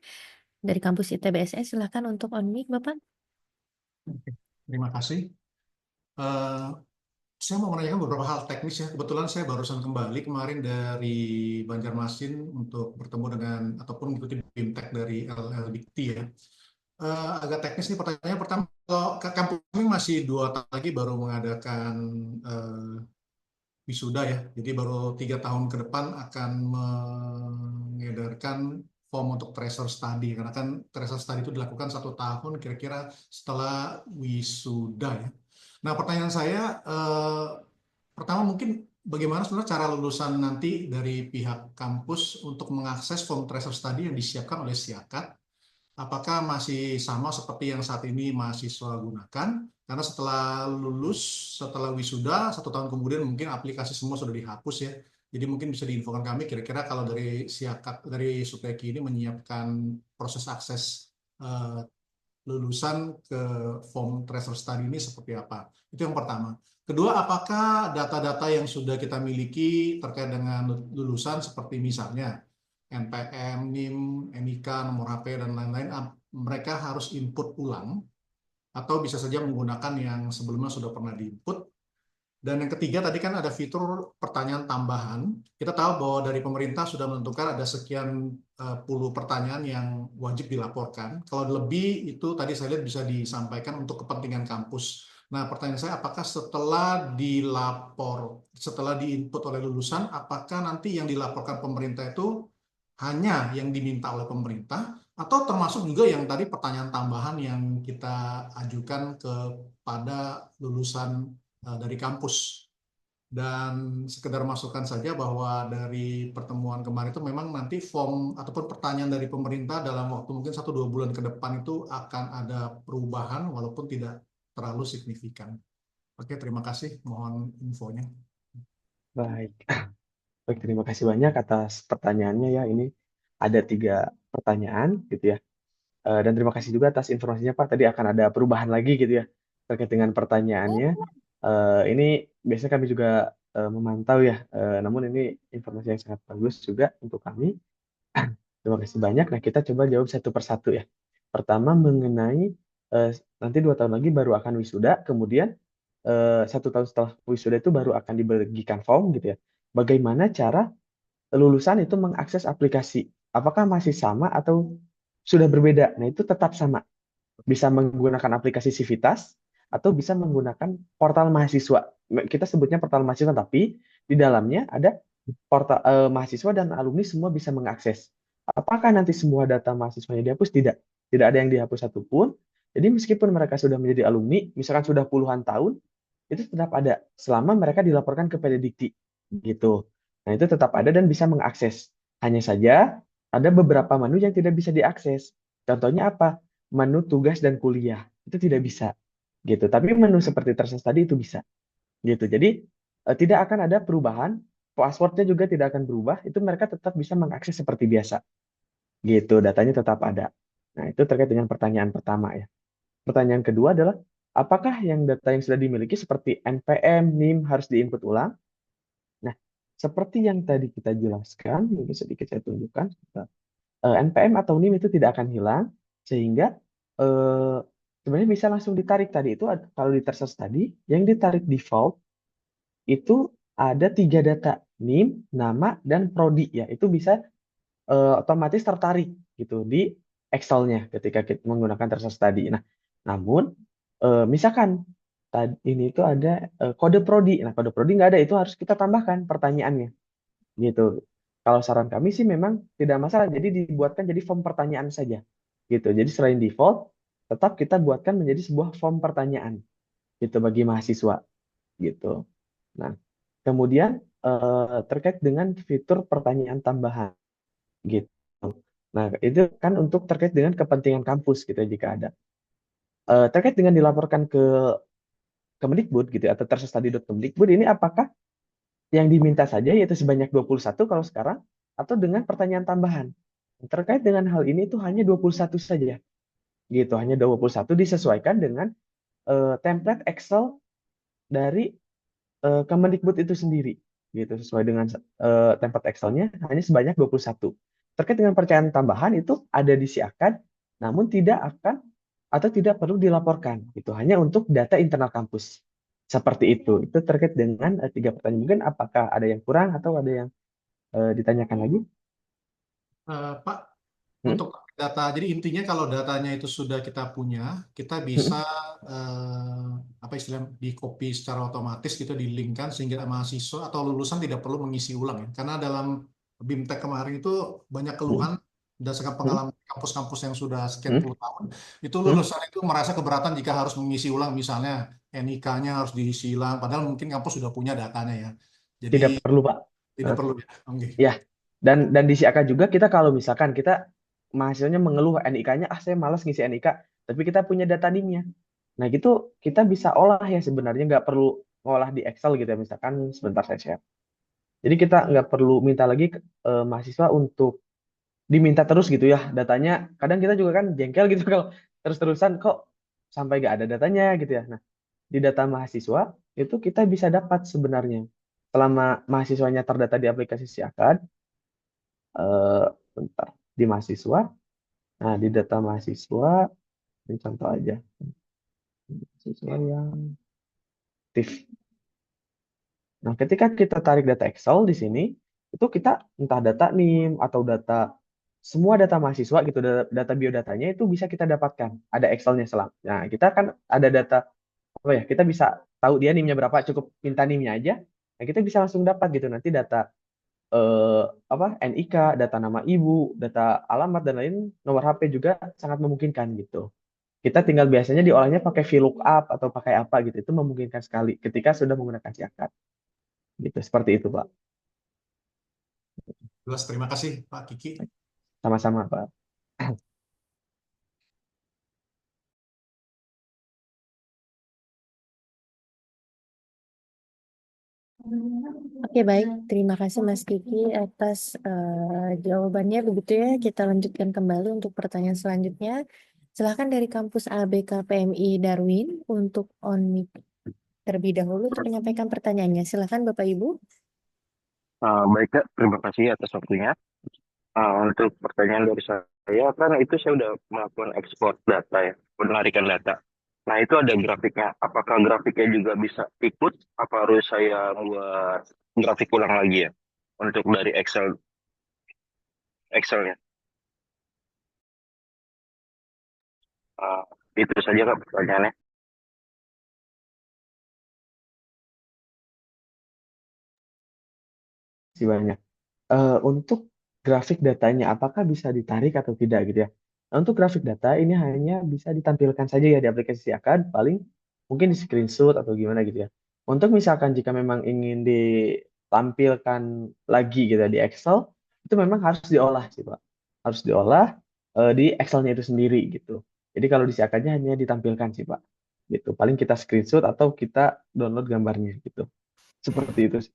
dari kampus ITBSS. Silakan untuk on mic, Bapak. Oke, terima kasih. Saya mau menanyakan beberapa hal teknis ya. Kebetulan saya barusan kembali kemarin dari Banjarmasin untuk bertemu dengan ataupun mengikuti BIMTEK dari LLBT ya. Agak teknis nih pertanyaan pertama. Kalau kampus ini masih 2 tahun lagi baru mengadakan wisuda ya. Jadi baru 3 tahun ke depan akan mengedarkan form untuk tracer study. Karena kan tracer study itu dilakukan 1 tahun kira-kira setelah wisuda ya. Nah, pertanyaan saya pertama mungkin bagaimana sebenarnya cara lulusan nanti dari pihak kampus untuk mengakses form tracer study yang disiapkan oleh Siakat? Apakah masih sama seperti yang saat ini mahasiswa gunakan? Karena setelah lulus, setelah wisuda, 1 tahun kemudian mungkin aplikasi semua sudah dihapus ya. Jadi mungkin bisa diinfokan kami kira-kira kalau dari Siakat, dari Supeki ini menyiapkan proses akses lulusan ke form tracer study ini seperti apa? Itu yang pertama. Kedua, apakah data-data yang sudah kita miliki terkait dengan lulusan seperti misalnya NPM, NIM, NIK, nomor HP, dan lain-lain, mereka harus input ulang atau bisa saja menggunakan yang sebelumnya sudah pernah diinput. Dan yang ketiga, tadi kan ada fitur pertanyaan tambahan. Kita tahu bahwa dari pemerintah sudah menentukan ada sekian puluh pertanyaan yang wajib dilaporkan. Kalau lebih, itu tadi saya lihat bisa disampaikan untuk kepentingan kampus. Nah, pertanyaan saya, apakah setelah diinput oleh lulusan, apakah nanti yang dilaporkan pemerintah itu hanya yang diminta oleh pemerintah, atau termasuk juga yang tadi pertanyaan tambahan yang kita ajukan kepada lulusan dari kampus. Dan sekedar masukkan saja bahwa dari pertemuan kemarin itu memang nanti form ataupun pertanyaan dari pemerintah dalam waktu mungkin 1-2 bulan ke depan itu akan ada perubahan walaupun tidak terlalu signifikan. Oke, terima kasih. Mohon infonya. Baik. Baik, terima kasih banyak atas pertanyaannya ya. Ini ada 3 pertanyaan gitu ya. Dan terima kasih juga atas informasinya, Pak. Tadi akan ada perubahan lagi gitu ya terkait dengan pertanyaannya. Ini biasanya kami juga memantau ya. Namun ini informasi yang sangat bagus juga untuk kami. Terima kasih banyak. Nah, kita coba jawab satu persatu ya. Pertama mengenai nanti 2 tahun lagi baru akan wisuda, kemudian 1 tahun setelah wisuda itu baru akan dibagikan form gitu ya. Bagaimana cara lulusan itu mengakses aplikasi? Apakah masih sama atau sudah berbeda? Nah, itu tetap sama. Bisa menggunakan aplikasi Civitas atau bisa menggunakan portal mahasiswa. Kita sebutnya portal mahasiswa, tapi di dalamnya ada portal mahasiswa dan alumni semua bisa mengakses. Apakah nanti semua data mahasiswanya dihapus? Tidak. Tidak ada yang dihapus satupun. Jadi meskipun mereka sudah menjadi alumni, misalkan sudah puluhan tahun, itu tetap ada selama mereka dilaporkan ke Pedidikti gitu. Nah, itu tetap ada dan bisa mengakses. Hanya saja ada beberapa menu yang tidak bisa diakses. Contohnya apa? Menu tugas dan kuliah. Itu tidak bisa. Gitu. Tapi menu seperti terses tadi itu bisa. Gitu. Jadi tidak akan ada perubahan passwordnya juga tidak akan berubah, itu mereka tetap bisa mengakses seperti biasa. Gitu, datanya tetap ada. Nah, itu terkait dengan pertanyaan pertama ya. Pertanyaan kedua adalah, apakah yang data yang sudah dimiliki seperti NPM, NIM harus diinput ulang? Nah, seperti yang tadi kita jelaskan, mungkin sedikit saya tunjukkan. NPM atau NIM itu tidak akan hilang, sehingga eh, sebenarnya bisa langsung ditarik tadi. Itu kalau di Tersus tadi, yang ditarik default itu ada 3 data, NIM, nama, dan prodi ya. Itu bisa otomatis tertarik gitu di Excel-nya ketika kita menggunakan Tersus tadi. Nah, namun misalkan ini itu ada kode prodi. Nah, kode prodi nggak ada, itu harus kita tambahkan pertanyaannya gitu. Kalau saran kami sih memang tidak masalah, jadi dibuatkan jadi form pertanyaan saja gitu. Jadi selain default, tetap kita buatkan menjadi sebuah form pertanyaan gitu bagi mahasiswa gitu. Nah, kemudian terkait dengan fitur pertanyaan tambahan gitu. Nah, itu kan untuk terkait dengan kepentingan kampus gitu ya, jika ada. Terkait dengan dilaporkan ke Kemendikbud gitu ya, atau tersestadi.kemendikbud, ini apakah yang diminta saja yaitu sebanyak 21 kalau sekarang, atau dengan pertanyaan tambahan? Terkait dengan hal ini itu hanya 21 saja. Gitu, hanya 21 disesuaikan dengan template Excel dari Kemendikbud itu sendiri. Gitu, sesuai dengan template Excel-nya hanya sebanyak 21. Terkait dengan pertanyaan tambahan itu ada disiapkan, namun tidak akan atau tidak perlu dilaporkan. Itu hanya untuk data internal kampus. Seperti itu. Itu terkait dengan 3 pertanyaan. Mungkin apakah ada yang kurang atau ada yang ditanyakan lagi? Pak, Hmm? untuk data, jadi intinya kalau datanya itu sudah kita punya, kita bisa apa istilahnya di copy secara otomatis gitu, di-linkkan sehingga mahasiswa atau lulusan tidak perlu mengisi ulang ya. Karena dalam BIMTEK kemarin itu banyak keluhan berdasarkan pengalaman kampus-kampus yang sudah sekian puluh tahun, itu lulusan itu merasa keberatan jika harus mengisi ulang, misalnya NIK-nya harus diisi ulang, padahal mungkin kampus sudah punya datanya ya. Tidak Jadi perlu, Pak. tidak perlu ya. Oke. Ya, dan disiapkan juga kita kalau misalkan kita mahasiswanya mengeluh NIK-nya, saya malas ngisi NIK, tapi kita punya data NIM-nya. Nah, gitu kita bisa olah ya sebenarnya, nggak perlu ngolah di Excel gitu ya, misalkan sebentar saya share. Jadi kita nggak perlu minta lagi ke mahasiswa untuk diminta terus gitu ya datanya. Kadang kita juga kan jengkel gitu kalau terus-terusan kok sampai nggak ada datanya gitu ya. Nah, di data mahasiswa itu kita bisa dapat sebenarnya selama mahasiswanya terdata di aplikasi Siakad. Bentar, di mahasiswa. Nah, di data mahasiswa, ini contoh aja. Mahasiswa yang aktif. Nah, ketika kita tarik data Excel di sini, itu kita entah data NIM atau data semua data mahasiswa gitu, data biodatanya itu bisa kita dapatkan. Ada Excel-nya selang. Nah, kita kan ada data apa ya? Kita bisa tahu dia NIM-nya berapa, cukup minta NIM-nya aja. Nah, kita bisa langsung dapat gitu nanti data NIK, data nama ibu, data alamat dan lain, nomor HP juga sangat memungkinkan gitu. Kita tinggal biasanya diolahnya pakai VLOOKUP atau pakai apa gitu. Itu memungkinkan sekali ketika sudah menggunakan Siakad. Gitu, seperti itu, Pak. Jelas, terima kasih Pak Kiki. Sama-sama, Pak. Oke, baik. Terima kasih Mas Kiki atas jawabannya. Begitu ya, kita lanjutkan kembali untuk pertanyaan selanjutnya. Silahkan dari kampus ABK PMI Darwin untuk on mic terlebih dahulu untuk menyampaikan pertanyaannya. Silahkan Bapak Ibu. Baik, Kak. Terima kasih atas waktunya. Untuk pertanyaan dari saya, kan itu saya udah melakukan ekspor data ya, penarikan data. Nah, itu ada grafiknya. Apakah grafiknya juga bisa ikut? Apa harus saya buat grafik ulang lagi ya? Untuk dari Excelnya. Uh, itu saja, Kak, pertanyaannya. Terima kasih banyak. Untuk grafik datanya, apakah bisa ditarik atau tidak gitu ya? Nah, untuk grafik data ini hanya bisa ditampilkan saja ya di aplikasi Siakad, paling mungkin di screenshot atau gimana gitu ya. Untuk misalkan jika memang ingin ditampilkan lagi gitu ya di Excel, itu memang harus diolah sih Pak. Harus diolah di Excel-nya itu sendiri gitu. Jadi kalau di Siakadnya hanya ditampilkan sih Pak. Gitu. Paling kita screenshot atau kita download gambarnya gitu. Seperti itu sih.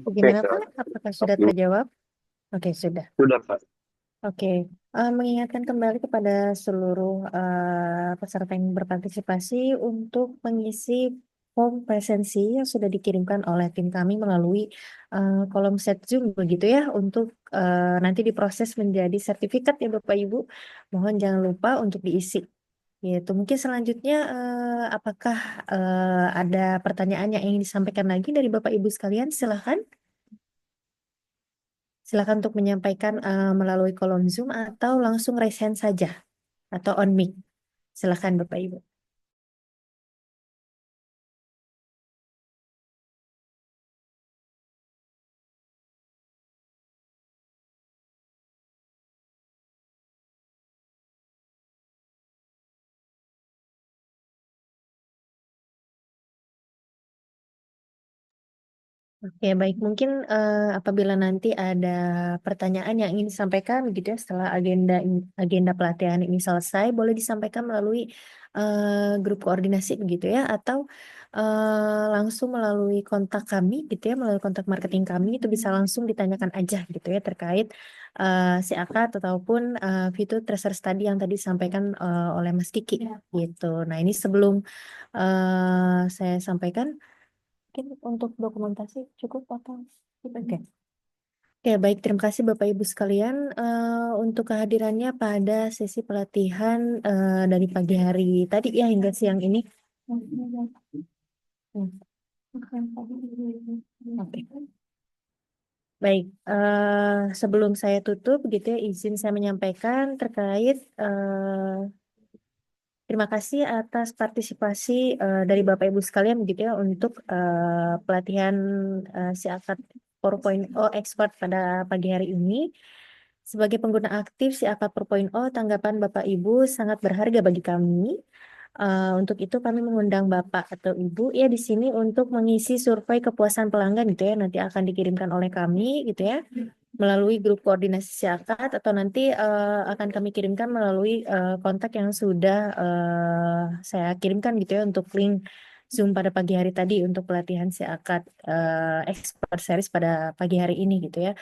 Oke, Bagaimana Pak? Apakah sudah terjawab? Oke, sudah. sudah Pak. Oke, mengingatkan kembali kepada seluruh peserta yang berpartisipasi untuk mengisi form presensi yang sudah dikirimkan oleh tim kami melalui kolom chat Zoom begitu ya untuk nanti diproses menjadi sertifikat ya Bapak Ibu. Mohon jangan lupa untuk diisi. Gitu. Mungkin selanjutnya apakah ada pertanyaan yang ingin disampaikan lagi dari Bapak Ibu sekalian? Silahkan. Silakan untuk menyampaikan melalui kolom Zoom atau langsung raise hand saja atau on mic. Silakan Bapak Ibu. Oke, baik. Mungkin apabila nanti ada pertanyaan yang ingin disampaikan gitu ya setelah agenda pelatihan ini selesai, boleh disampaikan melalui grup koordinasi begitu ya, atau langsung melalui kontak kami gitu ya, melalui kontak marketing kami itu bisa langsung ditanyakan aja gitu ya terkait si akad ataupun fitur tracer study yang tadi disampaikan oleh Mas Kiki gitu. Nah, ini sebelum saya sampaikan. Mungkin untuk dokumentasi cukup atau oke. Oke, baik. Terima kasih Bapak Ibu sekalian untuk kehadirannya pada sesi pelatihan dari pagi hari tadi ya hingga siang ini. Hmm. Oke. Baik, sebelum saya tutup gitu ya, izin saya menyampaikan terkait terima kasih atas partisipasi dari Bapak Ibu sekalian begitu ya untuk pelatihan si akad 4.0 expert pada pagi hari ini. Sebagai pengguna aktif si akad 4.0, tanggapan Bapak Ibu sangat berharga bagi kami. Untuk itu kami mengundang Bapak atau Ibu ya di sini untuk mengisi survei kepuasan pelanggan gitu ya, nanti akan dikirimkan oleh kami gitu ya melalui grup koordinasi siakat atau nanti akan kami kirimkan melalui kontak yang sudah saya kirimkan gitu ya untuk link Zoom pada pagi hari tadi untuk pelatihan siakat expert series pada pagi hari ini gitu ya.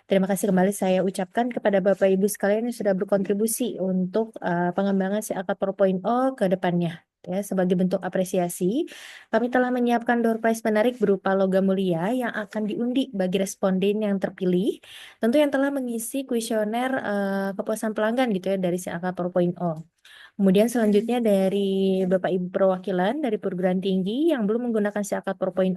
Terima kasih kembali saya ucapkan kepada Bapak Ibu sekalian yang sudah berkontribusi untuk pengembangan siakat 4.0 ke depannya. Ya, sebagai bentuk apresiasi, kami telah menyiapkan door prize menarik berupa logam mulia yang akan diundi bagi responden yang terpilih, tentu yang telah mengisi kuesioner kepuasan pelanggan gitu ya dari siakat 4.0. Kemudian selanjutnya dari Bapak Ibu perwakilan dari perguruan tinggi yang belum menggunakan siakat 4.0,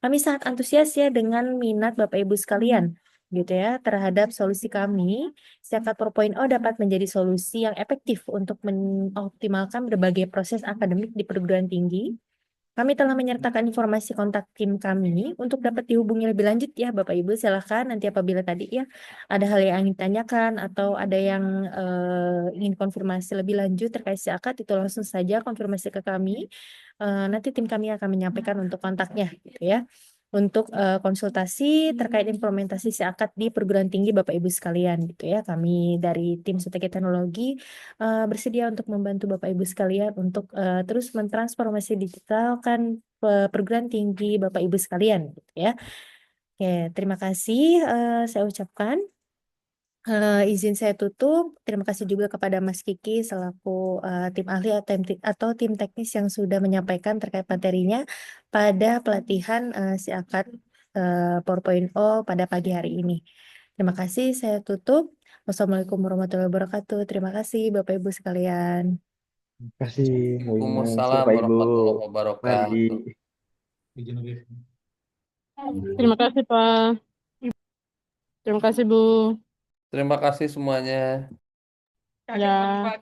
kami sangat antusias ya dengan minat Bapak Ibu sekalian gitu ya terhadap solusi kami. Siakat 4.0 dapat menjadi solusi yang efektif untuk mengoptimalkan berbagai proses akademik di perguruan tinggi. Kami telah menyertakan informasi kontak tim kami untuk dapat dihubungi lebih lanjut ya Bapak Ibu. Silakan nanti apabila tadi ya ada hal yang ingin ditanyakan atau ada yang ingin konfirmasi lebih lanjut terkait si akad itu langsung saja konfirmasi ke kami. Nanti tim kami akan menyampaikan untuk kontaknya gitu ya. Untuk konsultasi terkait implementasi si akad di perguruan tinggi Bapak Ibu sekalian gitu ya. Kami dari tim Strategi Teknologi bersedia untuk membantu Bapak Ibu sekalian untuk terus mentransformasi digital kan perguruan tinggi Bapak Ibu sekalian gitu ya. Oke, terima kasih saya ucapkan. Izin saya tutup. Terima kasih juga kepada Mas Kiki selaku tim ahli atau tim teknis yang sudah menyampaikan terkait materinya pada pelatihan si akad 4.0 pada pagi hari ini. Terima kasih, saya tutup. Wassalamualaikum warahmatullahi wabarakatuh. Terima kasih Bapak Ibu sekalian. Terima kasih, Mbak Ines, Waalaikumsalam Bapak Ibu. warahmatullahi Mari. wabarakatuh. Izin lagi. Terima kasih, Pak. Terima kasih, Bu. Terima kasih semuanya. Ya.